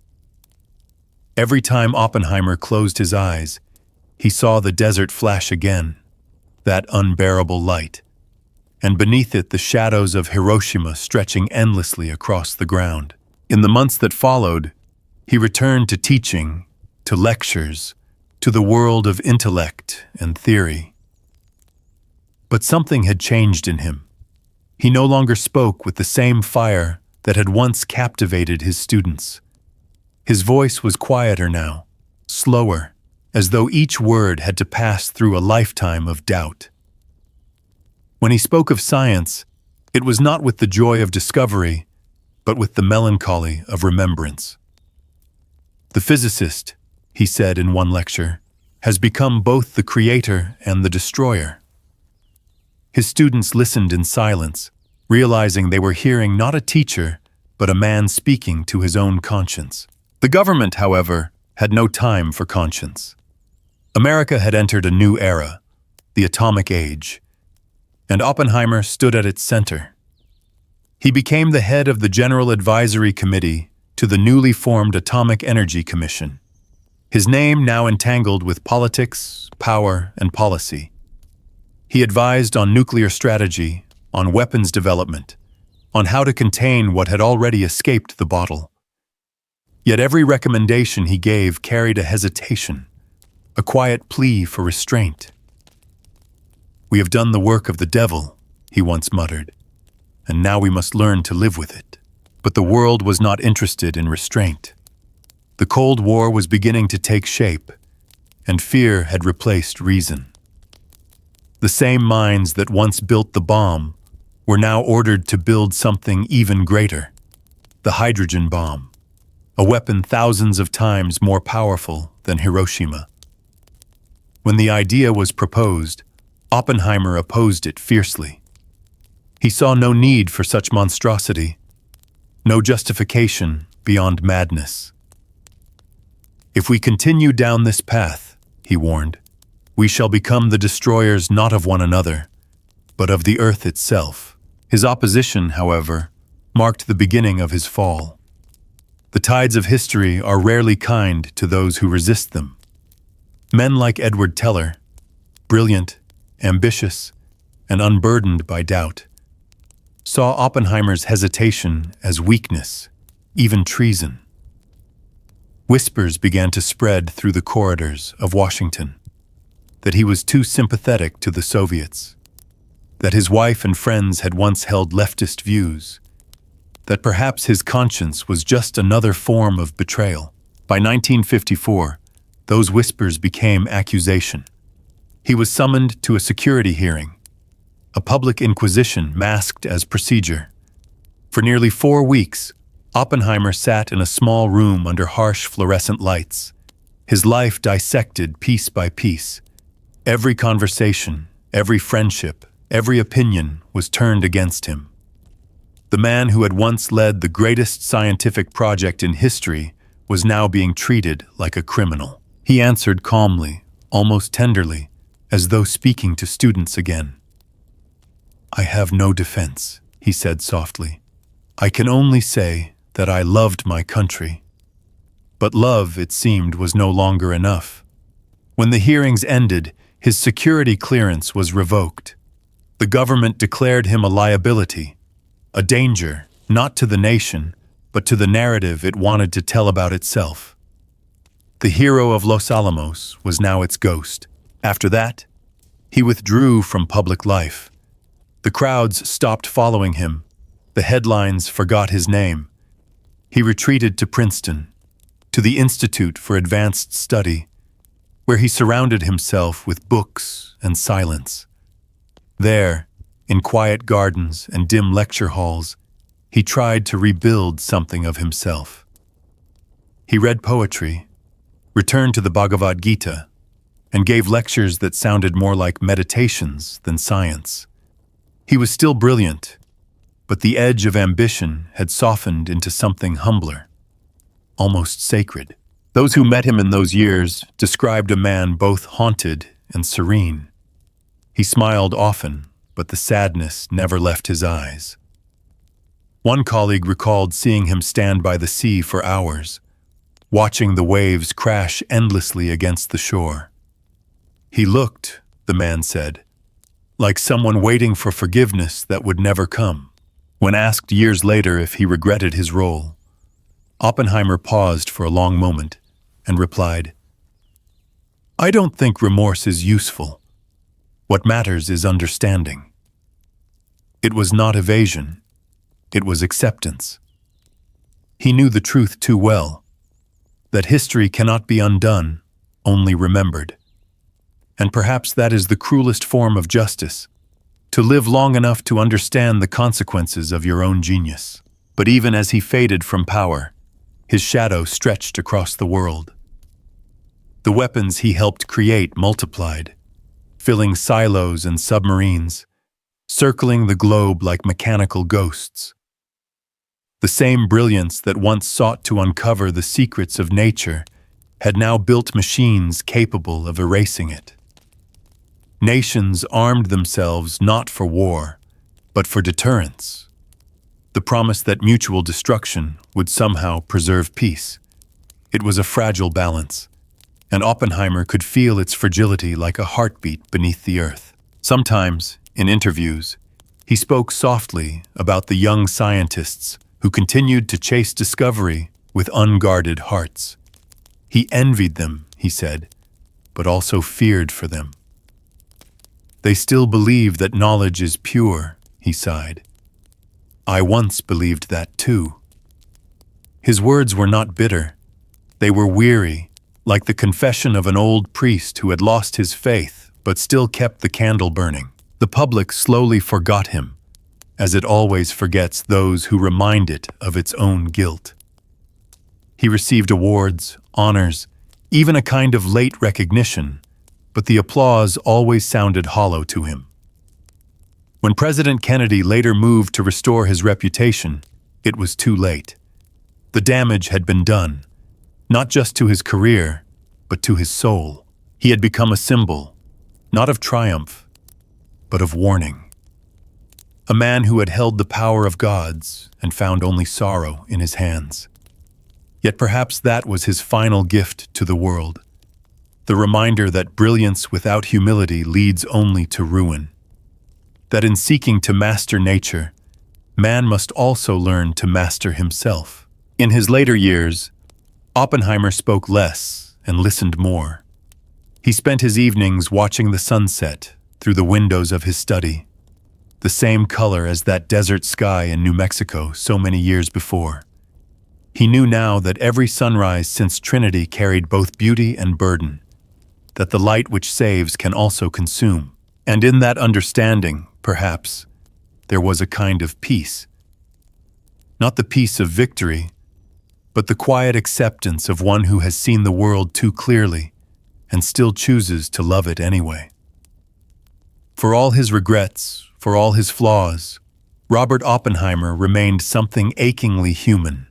Every time Oppenheimer closed his eyes, he saw the desert flash again, that unbearable light, and beneath it the shadows of Hiroshima stretching endlessly across the ground. In the months that followed, he returned to teaching, to lectures, to the world of intellect and theory. But something had changed in him. He no longer spoke with the same fire that had once captivated his students. His voice was quieter now, slower, as though each word had to pass through a lifetime of doubt. When he spoke of science, it was not with the joy of discovery, but with the melancholy of remembrance. "The physicist," he said in one lecture, "has become both the creator and the destroyer." His students listened in silence, realizing they were hearing not a teacher, but a man speaking to his own conscience. The government, however, had no time for conscience. America had entered a new era, the atomic age, and Oppenheimer stood at its center. He became the head of the General Advisory Committee to the newly formed Atomic Energy Commission, his name now entangled with politics, power, and policy. He advised on nuclear strategy, on weapons development, on how to contain what had already escaped the bottle. Yet every recommendation he gave carried a hesitation, a quiet plea for restraint. "We have done the work of the devil," he once muttered, "and now we must learn to live with it." But the world was not interested in restraint. The Cold War was beginning to take shape, and fear had replaced reason. The same minds that once built the bomb were now ordered to build something even greater, the hydrogen bomb, a weapon thousands of times more powerful than Hiroshima. When the idea was proposed, Oppenheimer opposed it fiercely. He saw no need for such monstrosity, no justification beyond madness. If we continue down this path, he warned, we shall become the destroyers not of one another, but of the earth itself. His opposition, however, marked the beginning of his fall. The tides of history are rarely kind to those who resist them. Men like Edward Teller, brilliant, ambitious, and unburdened by doubt, saw Oppenheimer's hesitation as weakness, even treason. Whispers began to spread through the corridors of Washington that he was too sympathetic to the Soviets, that his wife and friends had once held leftist views, that perhaps his conscience was just another form of betrayal. By 1954, those whispers became accusation. He was summoned to a security hearing, a public inquisition masked as procedure. For nearly 4 weeks, Oppenheimer sat in a small room under harsh fluorescent lights, his life dissected piece by piece. Every conversation, every friendship, every opinion was turned against him. The man who had once led the greatest scientific project in history was now being treated like a criminal. He answered calmly, almost tenderly, as though speaking to students again. "I have no defense," he said softly. "I can only say that I loved my country." But love, it seemed, was no longer enough. When the hearings ended, his security clearance was revoked. The government declared him a liability, a danger, not to the nation, but to the narrative it wanted to tell about itself. The hero of Los Alamos was now its ghost. After that, he withdrew from public life. The crowds stopped following him. The headlines forgot his name. He retreated to Princeton, to the Institute for Advanced Study, where he surrounded himself with books and silence. There, in quiet gardens and dim lecture halls, he tried to rebuild something of himself. He read poetry, returned to the Bhagavad Gita, and gave lectures that sounded more like meditations than science. He was still brilliant, but the edge of ambition had softened into something humbler, almost sacred. Those who met him in those years described a man both haunted and serene. He smiled often, but the sadness never left his eyes. One colleague recalled seeing him stand by the sea for hours, watching the waves crash endlessly against the shore. He looked, the man said, like someone waiting for forgiveness that would never come. When asked years later if he regretted his role, Oppenheimer paused for a long moment and replied, "I don't think remorse is useful. What matters is understanding." It was not evasion, it was acceptance. He knew the truth too well, that history cannot be undone, only remembered. And perhaps that is the cruelest form of justice, to live long enough to understand the consequences of your own genius. But even as he faded from power, his shadow stretched across the world. The weapons he helped create multiplied, filling silos and submarines, circling the globe like mechanical ghosts. The same brilliance that once sought to uncover the secrets of nature had now built machines capable of erasing it. Nations armed themselves not for war, but for deterrence, the promise that mutual destruction would somehow preserve peace. It was a fragile balance, and Oppenheimer could feel its fragility like a heartbeat beneath the earth. Sometimes, in interviews, he spoke softly about the young scientists who continued to chase discovery with unguarded hearts. He envied them, he said, but also feared for them. "They still believe that knowledge is pure," he sighed. "I once believed that too." His words were not bitter. They were weary, like the confession of an old priest who had lost his faith but still kept the candle burning. The public slowly forgot him, as it always forgets those who remind it of its own guilt. He received awards, honors, even a kind of late recognition, but the applause always sounded hollow to him. When President Kennedy later moved to restore his reputation, it was too late. The damage had been done, not just to his career, but to his soul. He had become a symbol, not of triumph, but of warning. A man who had held the power of gods and found only sorrow in his hands. Yet perhaps that was his final gift to the world, the reminder that brilliance without humility leads only to ruin. That in seeking to master nature, man must also learn to master himself. In his later years, Oppenheimer spoke less and listened more. He spent his evenings watching the sunset through the windows of his study, the same color as that desert sky in New Mexico so many years before. He knew now that every sunrise since Trinity carried both beauty and burden, that the light which saves can also consume. And in that understanding, perhaps, there was a kind of peace. Not the peace of victory, but the quiet acceptance of one who has seen the world too clearly and still chooses to love it anyway. For all his regrets, for all his flaws, Robert Oppenheimer remained something achingly human.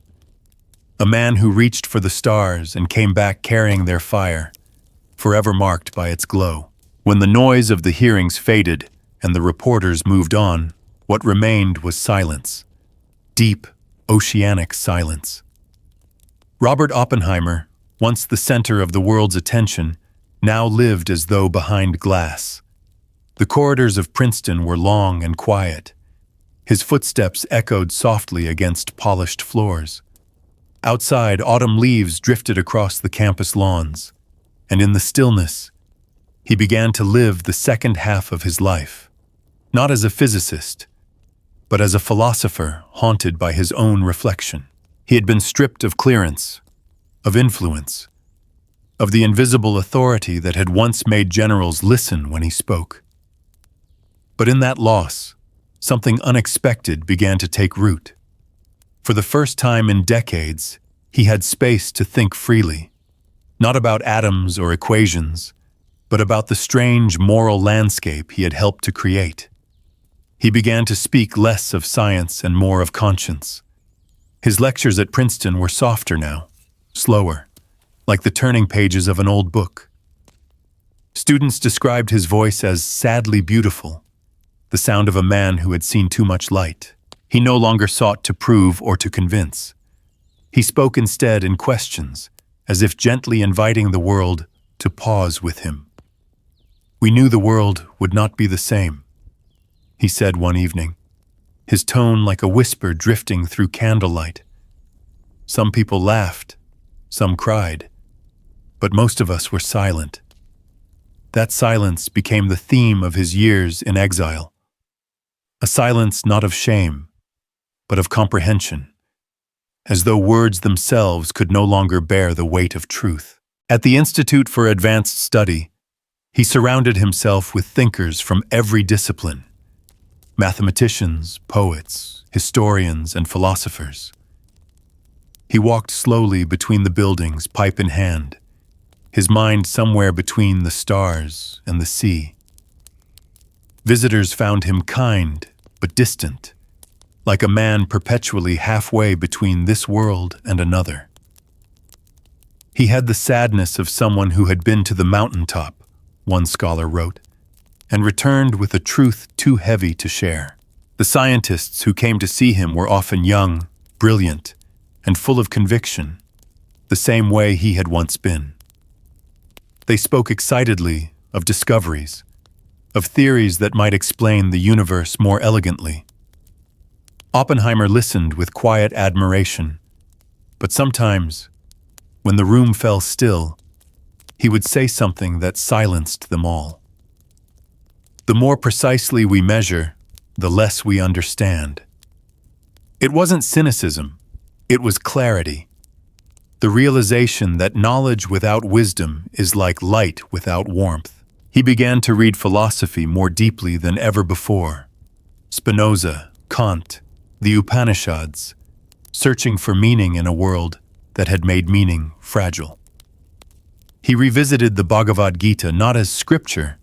A man who reached for the stars and came back carrying their fire, forever marked by its glow. When the noise of the hearings faded and the reporters moved on, what remained was silence. Deep, oceanic silence. Robert Oppenheimer, once the center of the world's attention, now lived as though behind glass. The corridors of Princeton were long and quiet. His footsteps echoed softly against polished floors. Outside, autumn leaves drifted across the campus lawns, and in the stillness, he began to live the second half of his life, not as a physicist, but as a philosopher haunted by his own reflection. He had been stripped of clearance, of influence, of the invisible authority that had once made generals listen when he spoke. But in that loss, something unexpected began to take root. For the first time in decades, he had space to think freely, not about atoms or equations, but about the strange moral landscape he had helped to create. He began to speak less of science and more of conscience. His lectures at Princeton were softer now, slower, like the turning pages of an old book. Students described his voice as sadly beautiful, the sound of a man who had seen too much light. He no longer sought to prove or to convince. He spoke instead in questions, as if gently inviting the world to pause with him. "We knew the world would not be the same," he said one evening, his tone like a whisper drifting through candlelight. Some people laughed, some cried, but most of us were silent. That silence became the theme of his years in exile. A silence not of shame, but of comprehension, as though words themselves could no longer bear the weight of truth. At the Institute for Advanced Study, he surrounded himself with thinkers from every discipline: mathematicians, poets, historians, and philosophers. He walked slowly between the buildings, pipe in hand, his mind somewhere between the stars and the sea. Visitors found him kind but distant, like a man perpetually halfway between this world and another. He had the sadness of someone who had been to the mountaintop, one scholar wrote, and returned with a truth too heavy to share. The scientists who came to see him were often young, brilliant, and full of conviction, the same way he had once been. They spoke excitedly of discoveries, of theories that might explain the universe more elegantly. Oppenheimer listened with quiet admiration, but sometimes, when the room fell still, he would say something that silenced them all. The more precisely we measure, the less we understand. It wasn't cynicism, It was clarity, the realization that knowledge without wisdom is like light without warmth. He began to read philosophy more deeply than ever before. Spinoza, Kant, the Upanishads, searching for meaning in a world that had made meaning fragile. He revisited the Bhagavad Gita not as scripture,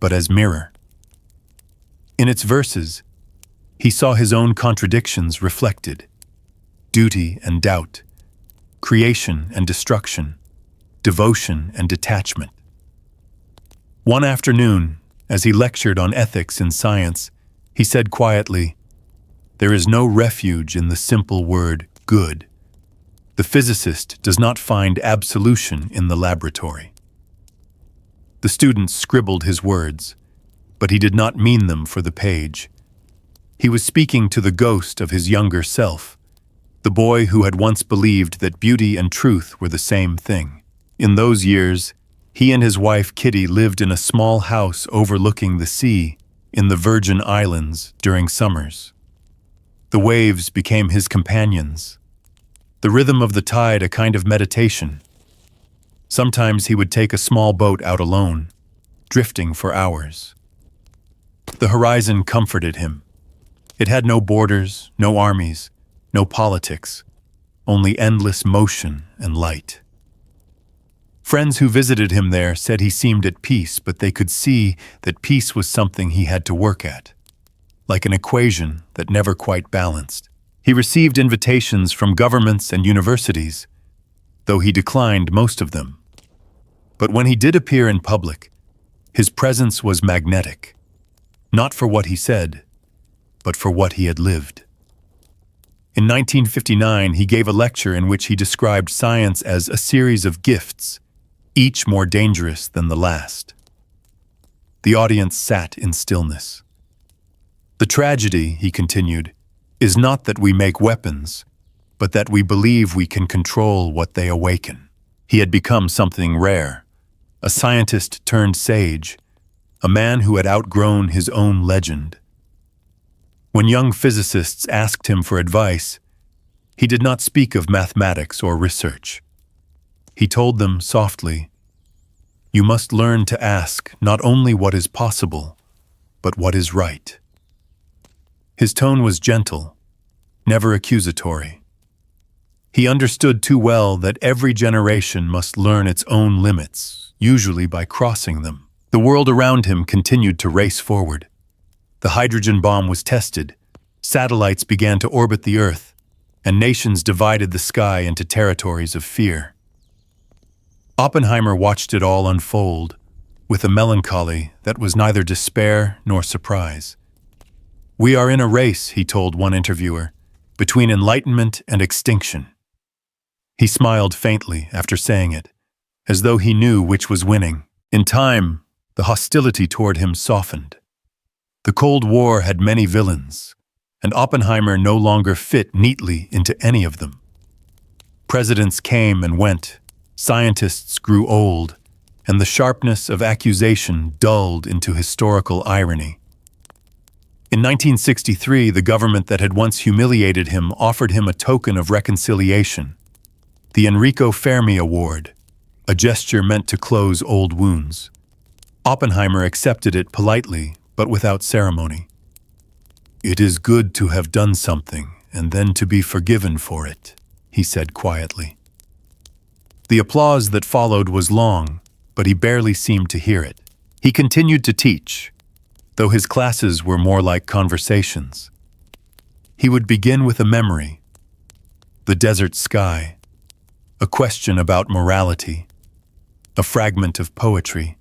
but as mirror. In its verses, he saw his own contradictions reflected: duty and doubt, creation and destruction, devotion and detachment. One afternoon, as he lectured on ethics in science, he said quietly, "There is no refuge in the simple word good. The physicist does not find absolution in the laboratory." The students scribbled his words, but he did not mean them for the page. He was speaking to the ghost of his younger self, the boy who had once believed that beauty and truth were the same thing. In those years, he and his wife Kitty lived in a small house overlooking the sea in the Virgin Islands during summers. The waves became his companions, the rhythm of the tide a kind of meditation. Sometimes he would take a small boat out alone, drifting for hours. The horizon comforted him. It had no borders, no armies, no politics, only endless motion and light. Friends who visited him there said he seemed at peace, but they could see that peace was something he had to work at, like an equation that never quite balanced. He received invitations from governments and universities, though he declined most of them. But when he did appear in public, his presence was magnetic, not for what he said, but for what he had lived. In 1959, he gave a lecture in which he described science as a series of gifts, each more dangerous than the last. The audience sat in stillness. "The tragedy," he continued, "is not that we make weapons, but that we believe we can control what they awaken." He had become something rare, a scientist turned sage, a man who had outgrown his own legend. When young physicists asked him for advice, he did not speak of mathematics or research. He told them softly, "You must learn to ask not only what is possible, but what is right." His tone was gentle, never accusatory. He understood too well that every generation must learn its own limits, usually by crossing them. The world around him continued to race forward. The hydrogen bomb was tested, satellites began to orbit the Earth, and nations divided the sky into territories of fear. Oppenheimer watched it all unfold, with a melancholy that was neither despair nor surprise. "We are in a race," he told one interviewer, "between enlightenment and extinction." He smiled faintly after saying it, as though he knew which was winning. In time, the hostility toward him softened. The Cold War had many villains, and Oppenheimer no longer fit neatly into any of them. Presidents came and went, scientists grew old, and the sharpness of accusation dulled into historical irony. In 1963, the government that had once humiliated him offered him a token of reconciliation, the Enrico Fermi Award, a gesture meant to close old wounds. Oppenheimer accepted it politely, but without ceremony. "It is good to have done something and then to be forgiven for it," he said quietly. The applause that followed was long, but he barely seemed to hear it. He continued to teach, though his classes were more like conversations. He would begin with a memory, the desert sky, a question about morality, a fragment of poetry,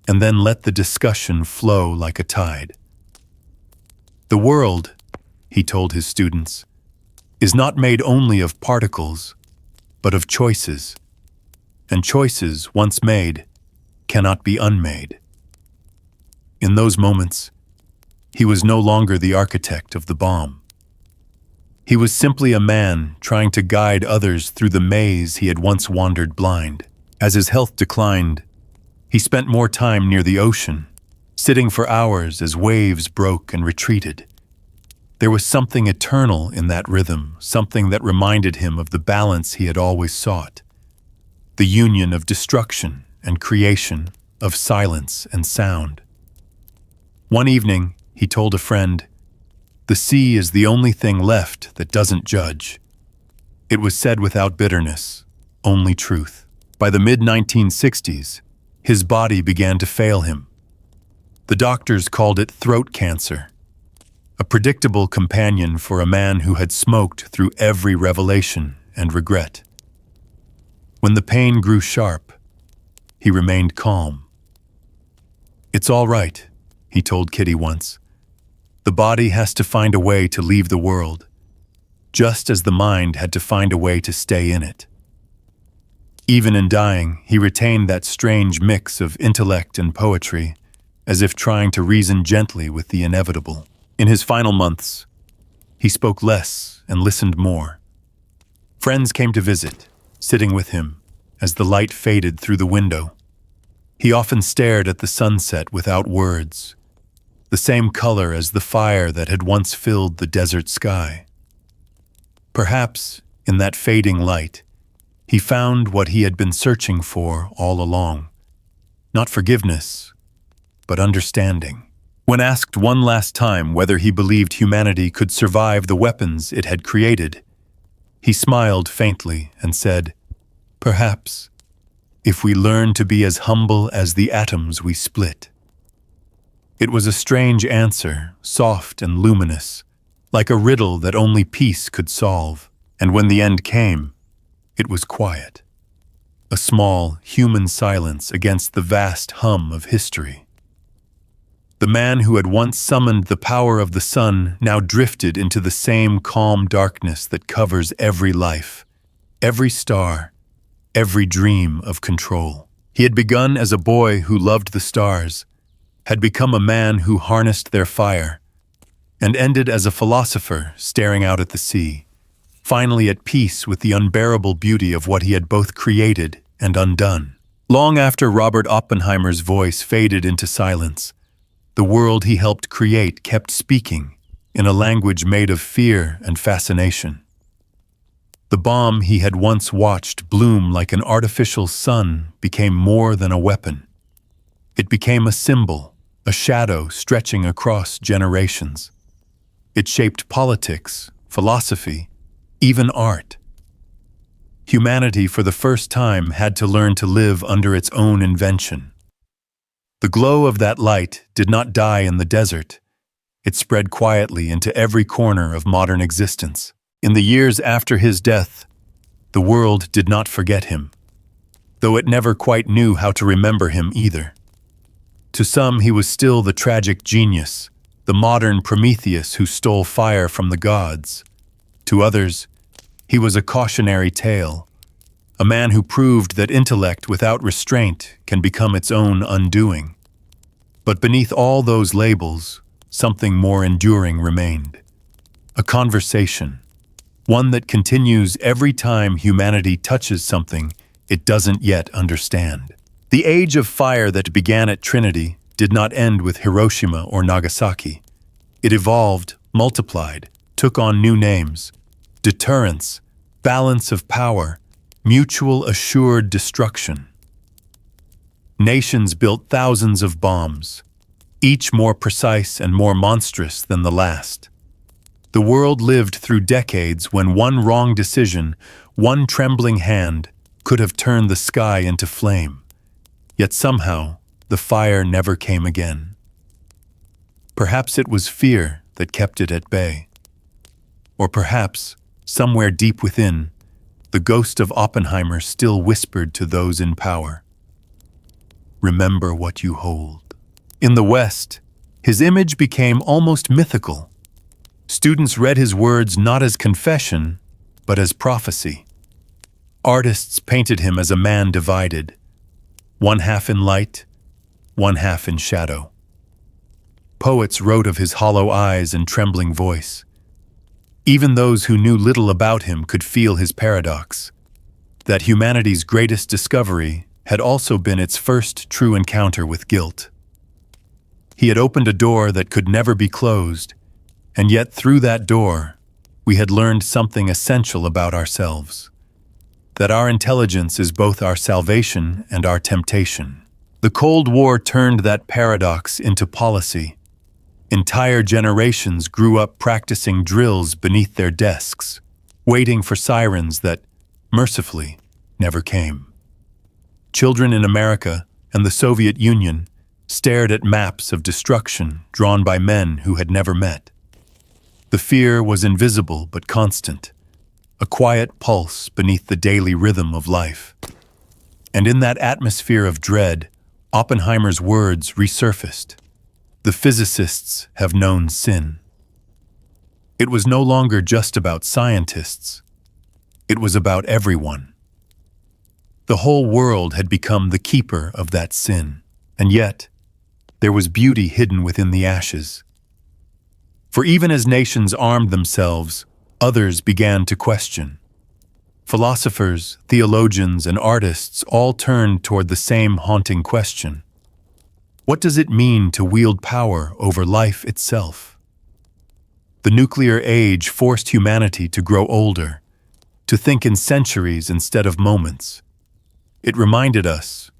and then let the discussion flow like a tide. "The world," he told his students, "is not made only of particles, but of choices, and choices, once made, cannot be unmade." In those moments, he was no longer the architect of the bomb. He was simply a man trying to guide others through the maze he had once wandered blind. As his health declined, he spent more time near the ocean, sitting for hours as waves broke and retreated. There was something eternal in that rhythm, something that reminded him of the balance he had always sought. The union of destruction and creation, of silence and sound. One evening, he told a friend, "The sea is the only thing left that doesn't judge." It was said without bitterness, only truth. By the mid-1960s, his body began to fail him. The doctors called it throat cancer, a predictable companion for a man who had smoked through every revelation and regret. When the pain grew sharp, he remained calm. "It's all right," he told Kitty once. "The body has to find a way to leave the world, just as the mind had to find a way to stay in it." Even in dying, he retained that strange mix of intellect and poetry, as if trying to reason gently with the inevitable. In his final months, he spoke less and listened more. Friends came to visit, sitting with him as the light faded through the window. He often stared at the sunset without words, the same color as the fire that had once filled the desert sky. Perhaps, in that fading light, he found what he had been searching for all along. Not forgiveness, but understanding. When asked one last time whether he believed humanity could survive the weapons it had created, he smiled faintly and said, "Perhaps, if we learn to be as humble as the atoms we split." It was a strange answer, soft and luminous, like a riddle that only peace could solve. And when the end came, it was quiet. A small, human silence against the vast hum of history. The man who had once summoned the power of the sun now drifted into the same calm darkness that covers every life, every star, every dream of control. He had begun as a boy who loved the stars, had become a man who harnessed their fire, and ended as a philosopher staring out at the sea, finally at peace with the unbearable beauty of what he had both created and undone. Long after Robert Oppenheimer's voice faded into silence, the world he helped create kept speaking in a language made of fear and fascination. The bomb he had once watched bloom like an artificial sun became more than a weapon. It became a symbol, a shadow stretching across generations. It shaped politics, philosophy, even art. Humanity for the first time had to learn to live under its own invention. The glow of that light did not die in the desert. It spread quietly into every corner of modern existence. In the years after his death, the world did not forget him, though it never quite knew how to remember him either. To some, he was still the tragic genius, the modern Prometheus who stole fire from the gods. To others, he was a cautionary tale, a man who proved that intellect without restraint can become its own undoing. But beneath all those labels, something more enduring remained. A conversation, one that continues every time humanity touches something it doesn't yet understand. The age of fire that began at Trinity did not end with Hiroshima or Nagasaki. It evolved, multiplied, took on new names: deterrence, balance of power, mutual assured destruction. Nations built thousands of bombs, each more precise and more monstrous than the last. The world lived through decades when one wrong decision, one trembling hand, could have turned the sky into flame. Yet somehow, the fire never came again. Perhaps it was fear that kept it at bay. Or perhaps, somewhere deep within, the ghost of Oppenheimer still whispered to those in power, "Remember what you hold." In the West, his image became almost mythical. Students read his words not as confession, but as prophecy. Artists painted him as a man divided, one half in light, one half in shadow. Poets wrote of his hollow eyes and trembling voice. Even those who knew little about him could feel his paradox, that humanity's greatest discovery had also been its first true encounter with guilt. He had opened a door that could never be closed, And yet through that door, we had learned something essential about ourselves. That our intelligence is both our salvation and our temptation. The Cold War turned that paradox into policy. Entire generations grew up practicing drills beneath their desks, waiting for sirens that, mercifully, never came. Children in America and the Soviet Union stared at maps of destruction drawn by men who had never met. The fear was invisible but constant, a quiet pulse beneath the daily rhythm of life. And in that atmosphere of dread, Oppenheimer's words resurfaced. The physicists have known sin. It was no longer just about scientists. It was about everyone. The whole world had become the keeper of that sin, and yet, there was beauty hidden within the ashes. For even as nations armed themselves, others began to question. Philosophers, theologians, and artists all turned toward the same haunting question. What does it mean to wield power over life itself? The nuclear age forced humanity to grow older, to think in centuries instead of moments. It reminded us,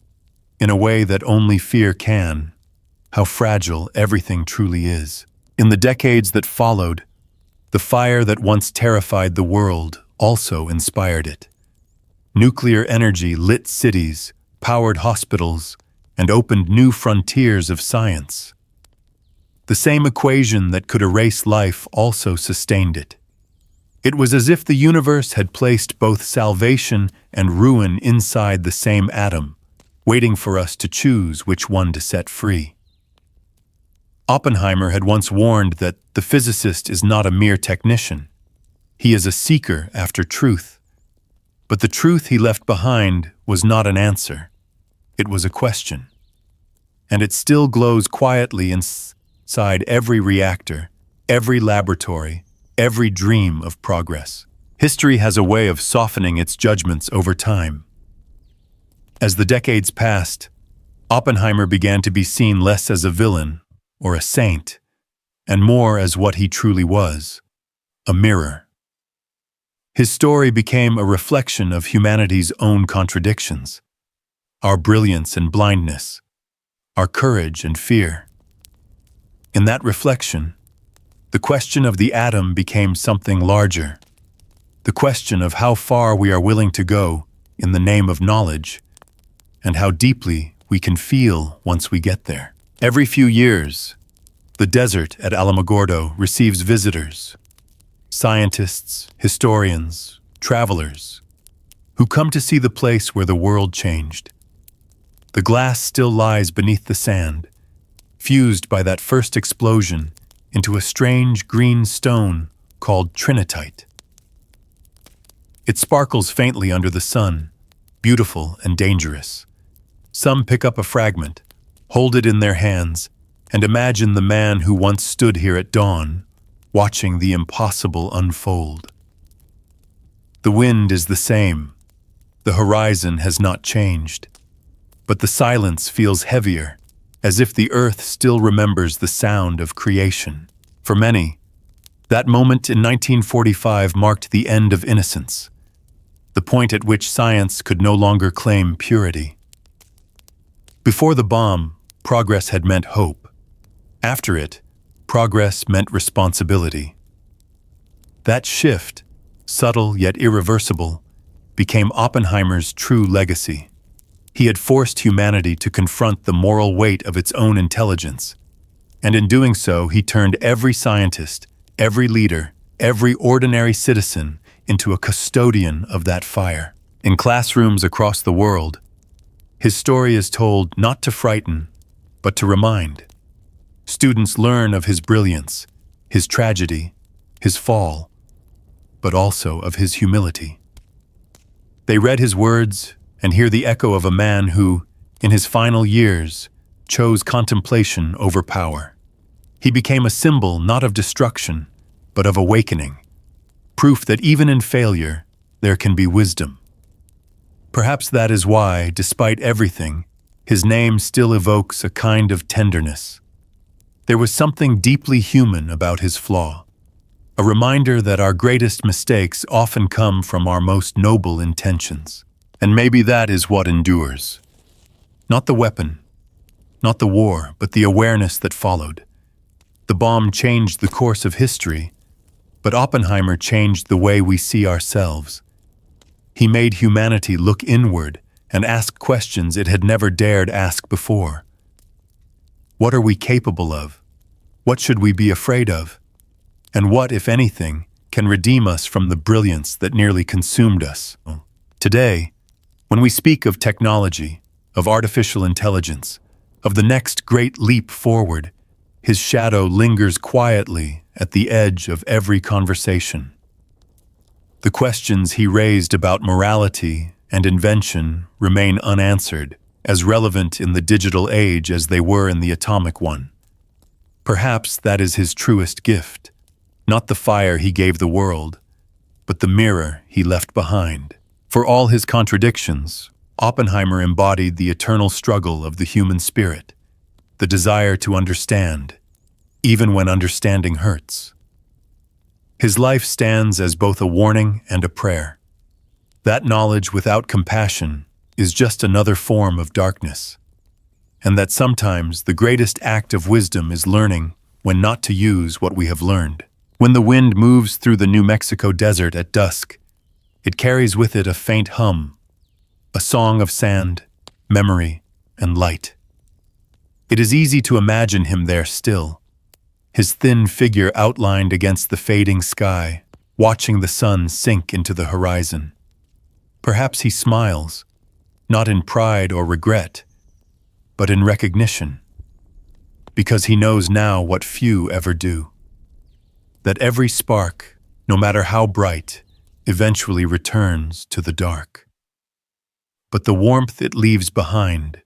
in a way that only fear can, how fragile everything truly is. In the decades that followed, the fire that once terrified the world also inspired it. Nuclear energy lit cities, powered hospitals, and opened new frontiers of science. The same equation that could erase life also sustained it. It was as if the universe had placed both salvation and ruin inside the same atom, waiting for us to choose which one to set free. Oppenheimer had once warned that the physicist is not a mere technician. He is a seeker after truth. But the truth he left behind was not an answer. It was a question. And it still glows quietly inside every reactor, every laboratory, every dream of progress. History has a way of softening its judgments over time. As the decades passed, Oppenheimer began to be seen less as a villain or a saint, and more as what he truly was, a mirror. His story became a reflection of humanity's own contradictions, our brilliance and blindness, our courage and fear. In that reflection, the question of the atom became something larger, the question of how far we are willing to go in the name of knowledge, and how deeply we can feel once we get there. Every few years, the desert at Alamogordo receives visitors, scientists, historians, travelers, who come to see the place where the world changed. The glass still lies beneath the sand, fused by that first explosion into a strange green stone called trinitite. It sparkles faintly under the sun, beautiful and dangerous. Some pick up a fragment, hold it in their hands, and imagine the man who once stood here at dawn, watching the impossible unfold. The wind is the same. The horizon has not changed. But the silence feels heavier, as if the earth still remembers the sound of creation. For many, that moment in 1945 marked the end of innocence, the point at which science could no longer claim purity. Before the bomb, progress had meant hope. After it, progress meant responsibility. That shift, subtle yet irreversible, became Oppenheimer's true legacy. He had forced humanity to confront the moral weight of its own intelligence, and in doing so, he turned every scientist, every leader, every ordinary citizen into a custodian of that fire. In classrooms across the world, his story is told not to frighten, but to remind. Students learn of his brilliance, his tragedy, his fall, but also of his humility. They read his words and hear the echo of a man who, in his final years, chose contemplation over power. He became a symbol not of destruction, but of awakening, proof that even in failure, there can be wisdom. Perhaps that is why, despite everything, his name still evokes a kind of tenderness. There was something deeply human about his flaw, a reminder that our greatest mistakes often come from our most noble intentions. And maybe that is what endures. Not the weapon, not the war, but the awareness that followed. The bomb changed the course of history, but Oppenheimer changed the way we see ourselves. He made humanity look inward and ask questions it had never dared ask before. What are we capable of? What should we be afraid of? And what, if anything, can redeem us from the brilliance that nearly consumed us? Today, when we speak of technology, of artificial intelligence, of the next great leap forward, his shadow lingers quietly at the edge of every conversation. The questions he raised about morality and invention remain unanswered, as relevant in the digital age as they were in the atomic one. Perhaps that is his truest gift, not the fire he gave the world, but the mirror he left behind. For all his contradictions, Oppenheimer embodied the eternal struggle of the human spirit, the desire to understand, even when understanding hurts. His life stands as both a warning and a prayer. That knowledge without compassion is just another form of darkness, and that sometimes the greatest act of wisdom is learning when not to use what we have learned. When the wind moves through the New Mexico desert at dusk, it carries with it a faint hum, a song of sand, memory, and light. It is easy to imagine him there still, his thin figure outlined against the fading sky, watching the sun sink into the horizon. Perhaps he smiles, not in pride or regret, but in recognition, because he knows now what few ever do, that every spark, no matter how bright, eventually returns to the dark. But the warmth it leaves behind,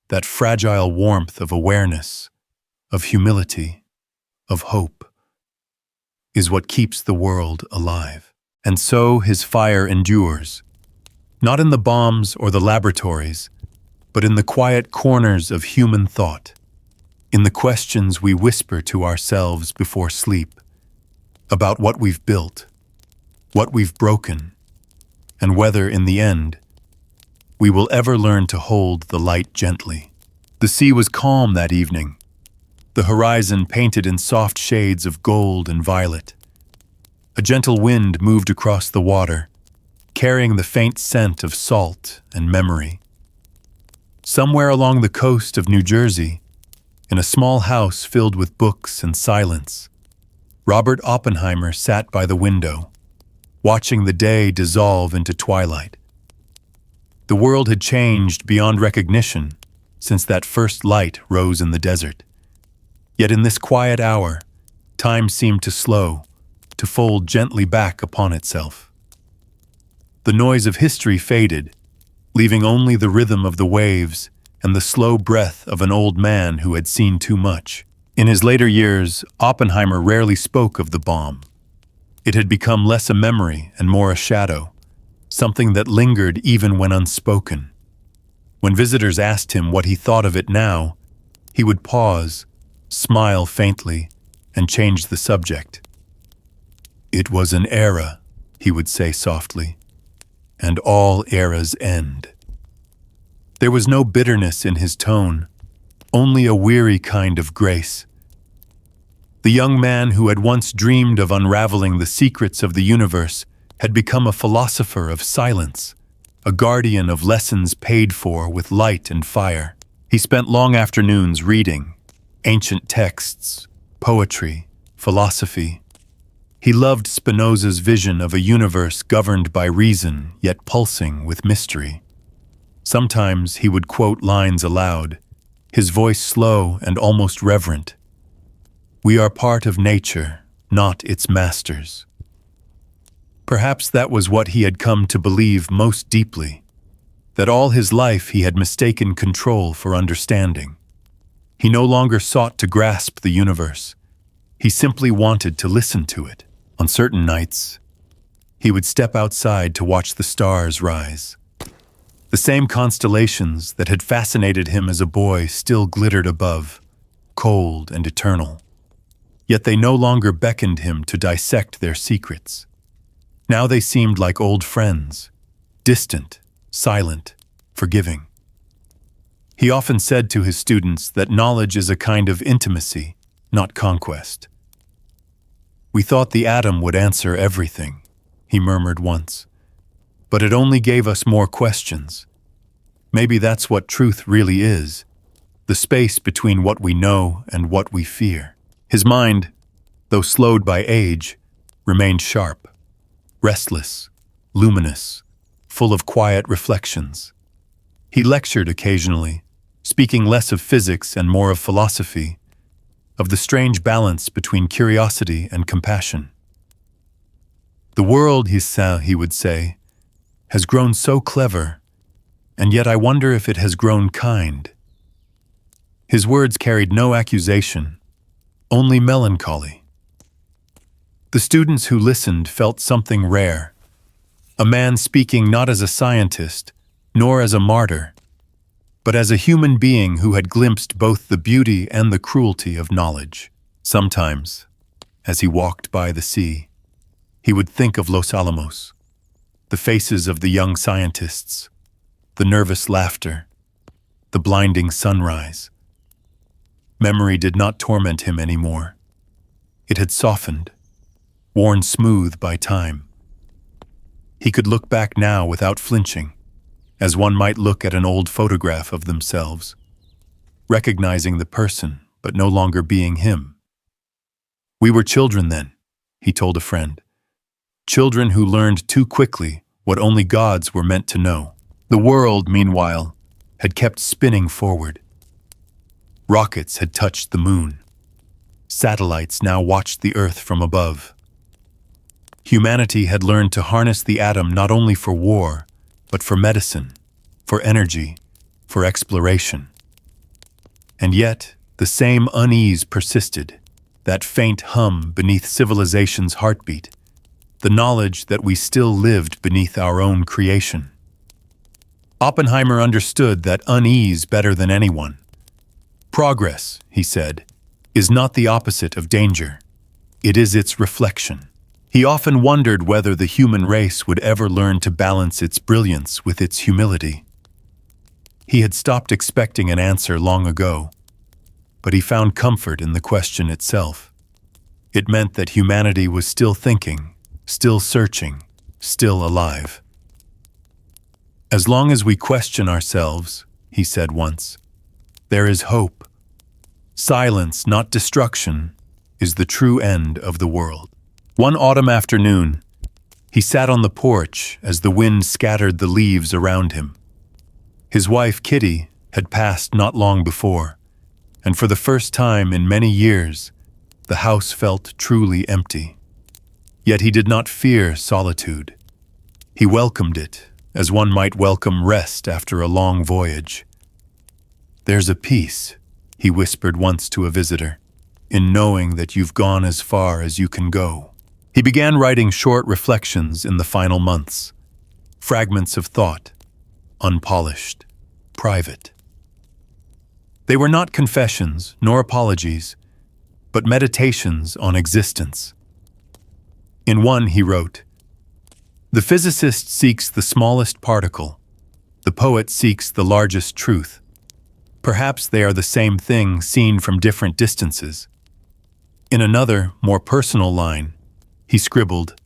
that fragile warmth of awareness, of humility, of hope, is what keeps the world alive. And so his fire endures, not in the bombs or the laboratories, but in the quiet corners of human thought, in the questions we whisper to ourselves before sleep, about what we've built, what we've broken, and whether, in the end, we will ever learn to hold the light gently. The sea was calm that evening, the horizon painted in soft shades of gold and violet. A gentle wind moved across the water, carrying the faint scent of salt and memory. Somewhere along the coast of New Jersey, in a small house filled with books and silence, Robert Oppenheimer sat by the window, watching the day dissolve into twilight. The world had changed beyond recognition since that first light rose in the desert. Yet in this quiet hour, time seemed to slow, to fold gently back upon itself. The noise of history faded, leaving only the rhythm of the waves and the slow breath of an old man who had seen too much. In his later years, Oppenheimer rarely spoke of the bomb. It had become less a memory and more a shadow, something that lingered even when unspoken. When visitors asked him what he thought of it now, he would pause, smile faintly, and change the subject. "It was an era," he would say softly, "and all eras end." There was no bitterness in his tone, only a weary kind of grace. The young man who had once dreamed of unraveling the secrets of the universe had become a philosopher of silence, a guardian of lessons paid for with light and fire. He spent long afternoons reading ancient texts, poetry, philosophy. He loved Spinoza's vision of a universe governed by reason yet pulsing with mystery. Sometimes he would quote lines aloud, his voice slow and almost reverent. "We are part of nature, not its masters." Perhaps that was what he had come to believe most deeply, that all his life he had mistaken control for understanding. He no longer sought to grasp the universe. He simply wanted to listen to it. On certain nights, he would step outside to watch the stars rise. The same constellations that had fascinated him as a boy still glittered above, cold and eternal. Yet they no longer beckoned him to dissect their secrets. Now they seemed like old friends, distant, silent, forgiving. He often said to his students that knowledge is a kind of intimacy, not conquest. "We thought the atom would answer everything," he murmured once, "but it only gave us more questions. Maybe that's what truth really is, the space between what we know and what we fear." His mind, though slowed by age, remained sharp, restless, luminous, full of quiet reflections. He lectured occasionally, speaking less of physics and more of philosophy, of the strange balance between curiosity and compassion. "The world," he would say, "has grown so clever, and yet I wonder if it has grown kind." His words carried no accusation, only melancholy. The students who listened felt something rare, a man speaking not as a scientist, nor as a martyr, but as a human being who had glimpsed both the beauty and the cruelty of knowledge. Sometimes, as he walked by the sea, he would think of Los Alamos, the faces of the young scientists, the nervous laughter, the blinding sunrise. Memory did not torment him anymore. It had softened, worn smooth by time. He could look back now without flinching, as one might look at an old photograph of themselves, recognizing the person, but no longer being him. "We were children then," he told a friend. "Children who learned too quickly what only gods were meant to know." The world, meanwhile, had kept spinning forward. Rockets had touched the moon. Satellites now watched the Earth from above. Humanity had learned to harness the atom not only for war, but for medicine, for energy, for exploration. And yet, the same unease persisted, that faint hum beneath civilization's heartbeat, the knowledge that we still lived beneath our own creation. Oppenheimer understood that unease better than anyone. "Progress," he said, "is not the opposite of danger. It is its reflection." He often wondered whether the human race would ever learn to balance its brilliance with its humility. He had stopped expecting an answer long ago, but he found comfort in the question itself. It meant that humanity was still thinking, still searching, still alive. "As long as we question ourselves," he said once, "there is hope. Silence, not destruction, is the true end of the world." One autumn afternoon, he sat on the porch as the wind scattered the leaves around him. His wife, Kitty, had passed not long before, and for the first time in many years, the house felt truly empty. Yet he did not fear solitude. He welcomed it, as one might welcome rest after a long voyage. "There's a peace," he whispered once to a visitor, "in knowing that you've gone as far as you can go." He began writing short reflections in the final months, fragments of thought, unpolished, private. They were not confessions nor apologies, but meditations on existence. In one he wrote, "The physicist seeks the smallest particle, the poet seeks the largest truth. Perhaps they are the same thing seen from different distances." In another, more personal line, he scribbled,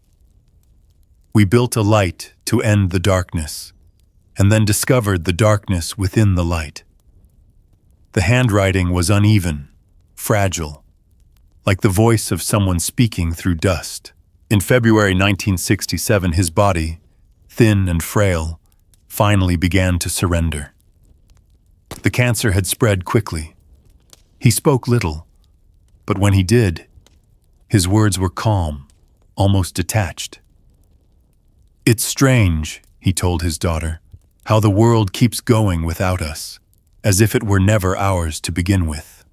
"We built a light to end the darkness, and then discovered the darkness within the light." The handwriting was uneven, fragile, like the voice of someone speaking through dust. In February 1967, his body, thin and frail, finally began to surrender. The cancer had spread quickly. He spoke little, but when he did, his words were calm, almost detached. "It's strange," he told his daughter, "how the world keeps going without us, as if it were never ours to begin with."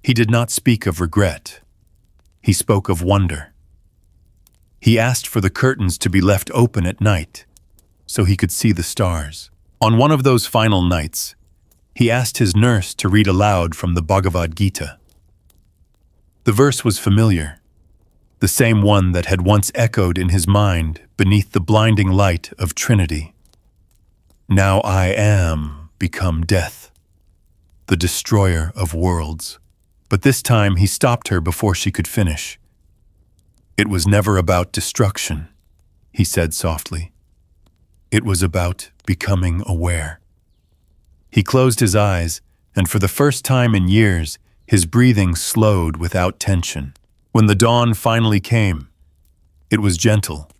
He did not speak of regret. He spoke of wonder. He asked for the curtains to be left open at night, so he could see the stars. On one of those final nights, he asked his nurse to read aloud from the Bhagavad Gita. The verse was familiar, the same one that had once echoed in his mind beneath the blinding light of Trinity. Now I am become death, the destroyer of worlds. But this time he stopped her before she could finish. It was never about destruction, he said softly. It was about becoming aware. He closed his eyes, and for the first time in years, his breathing slowed without tension. When the dawn finally came, it was gentle,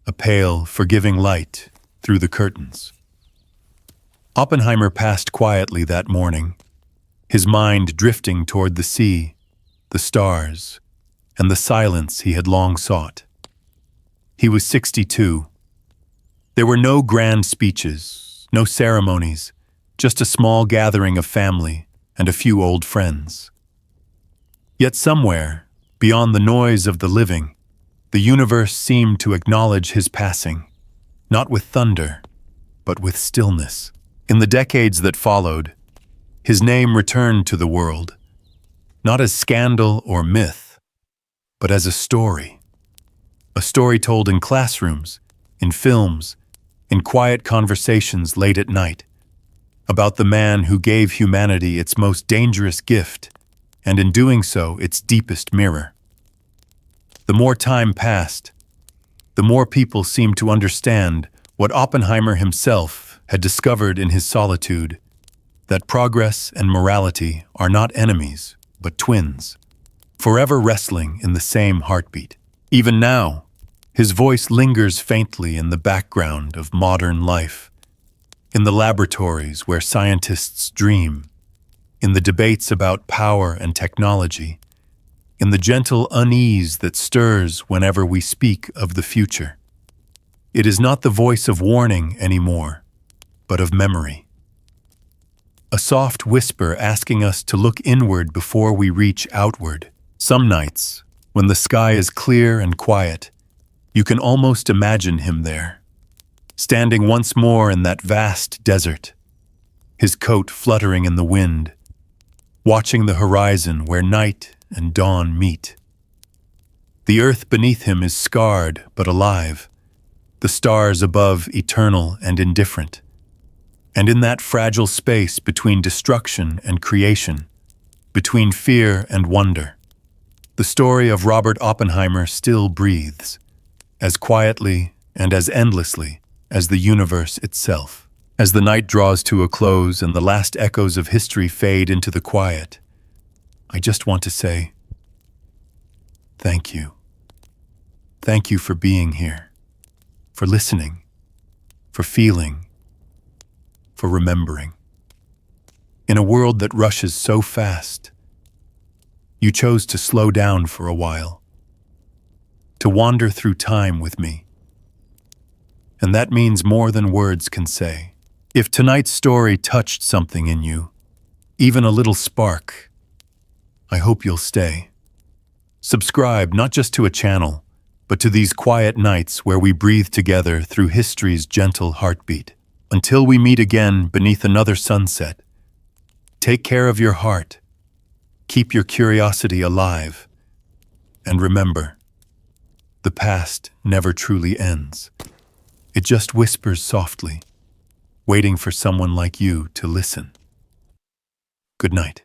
a pale, forgiving light through the curtains. Oppenheimer passed quietly that morning, his mind drifting toward the sea, the stars, and the silence he had long sought. He was 62. There were no grand speeches, no ceremonies, just a small gathering of family and a few old friends. Yet somewhere, beyond the noise of the living, the universe seemed to acknowledge his passing, not with thunder, but with stillness. In the decades that followed, his name returned to the world, not as scandal or myth, but as a story told in classrooms, in films, in quiet conversations late at night, about the man who gave humanity its most dangerous gift, and in doing so, its deepest mirror. The more time passed, the more people seemed to understand what Oppenheimer himself had discovered in his solitude, that progress and morality are not enemies, but twins, forever wrestling in the same heartbeat. Even now, his voice lingers faintly in the background of modern life, in the laboratories where scientists dream, in the debates about power and technology, in the gentle unease that stirs whenever we speak of the future. It is not the voice of warning anymore, but of memory. A soft whisper asking us to look inward before we reach outward. Some nights, when the sky is clear and quiet, you can almost imagine him there, standing once more in that vast desert, his coat fluttering in the wind, watching the horizon where night and dawn meet. The earth beneath him is scarred but alive, the stars above eternal and indifferent. And in that fragile space between destruction and creation, between fear and wonder, the story of Robert Oppenheimer still breathes, as quietly and as endlessly as the universe itself. As the night draws to a close and the last echoes of history fade into the quiet, I just want to say, thank you. Thank you for being here, for listening, for feeling, for remembering. In a world that rushes so fast, you chose to slow down for a while, to wander through time with me. And that means more than words can say. If tonight's story touched something in you, even a little spark, I hope you'll stay. Subscribe not just to a channel, but to these quiet nights where we breathe together through history's gentle heartbeat. Until we meet again beneath another sunset, take care of your heart, keep your curiosity alive, and remember, the past never truly ends. It just whispers softly, waiting for someone like you to listen. Good night.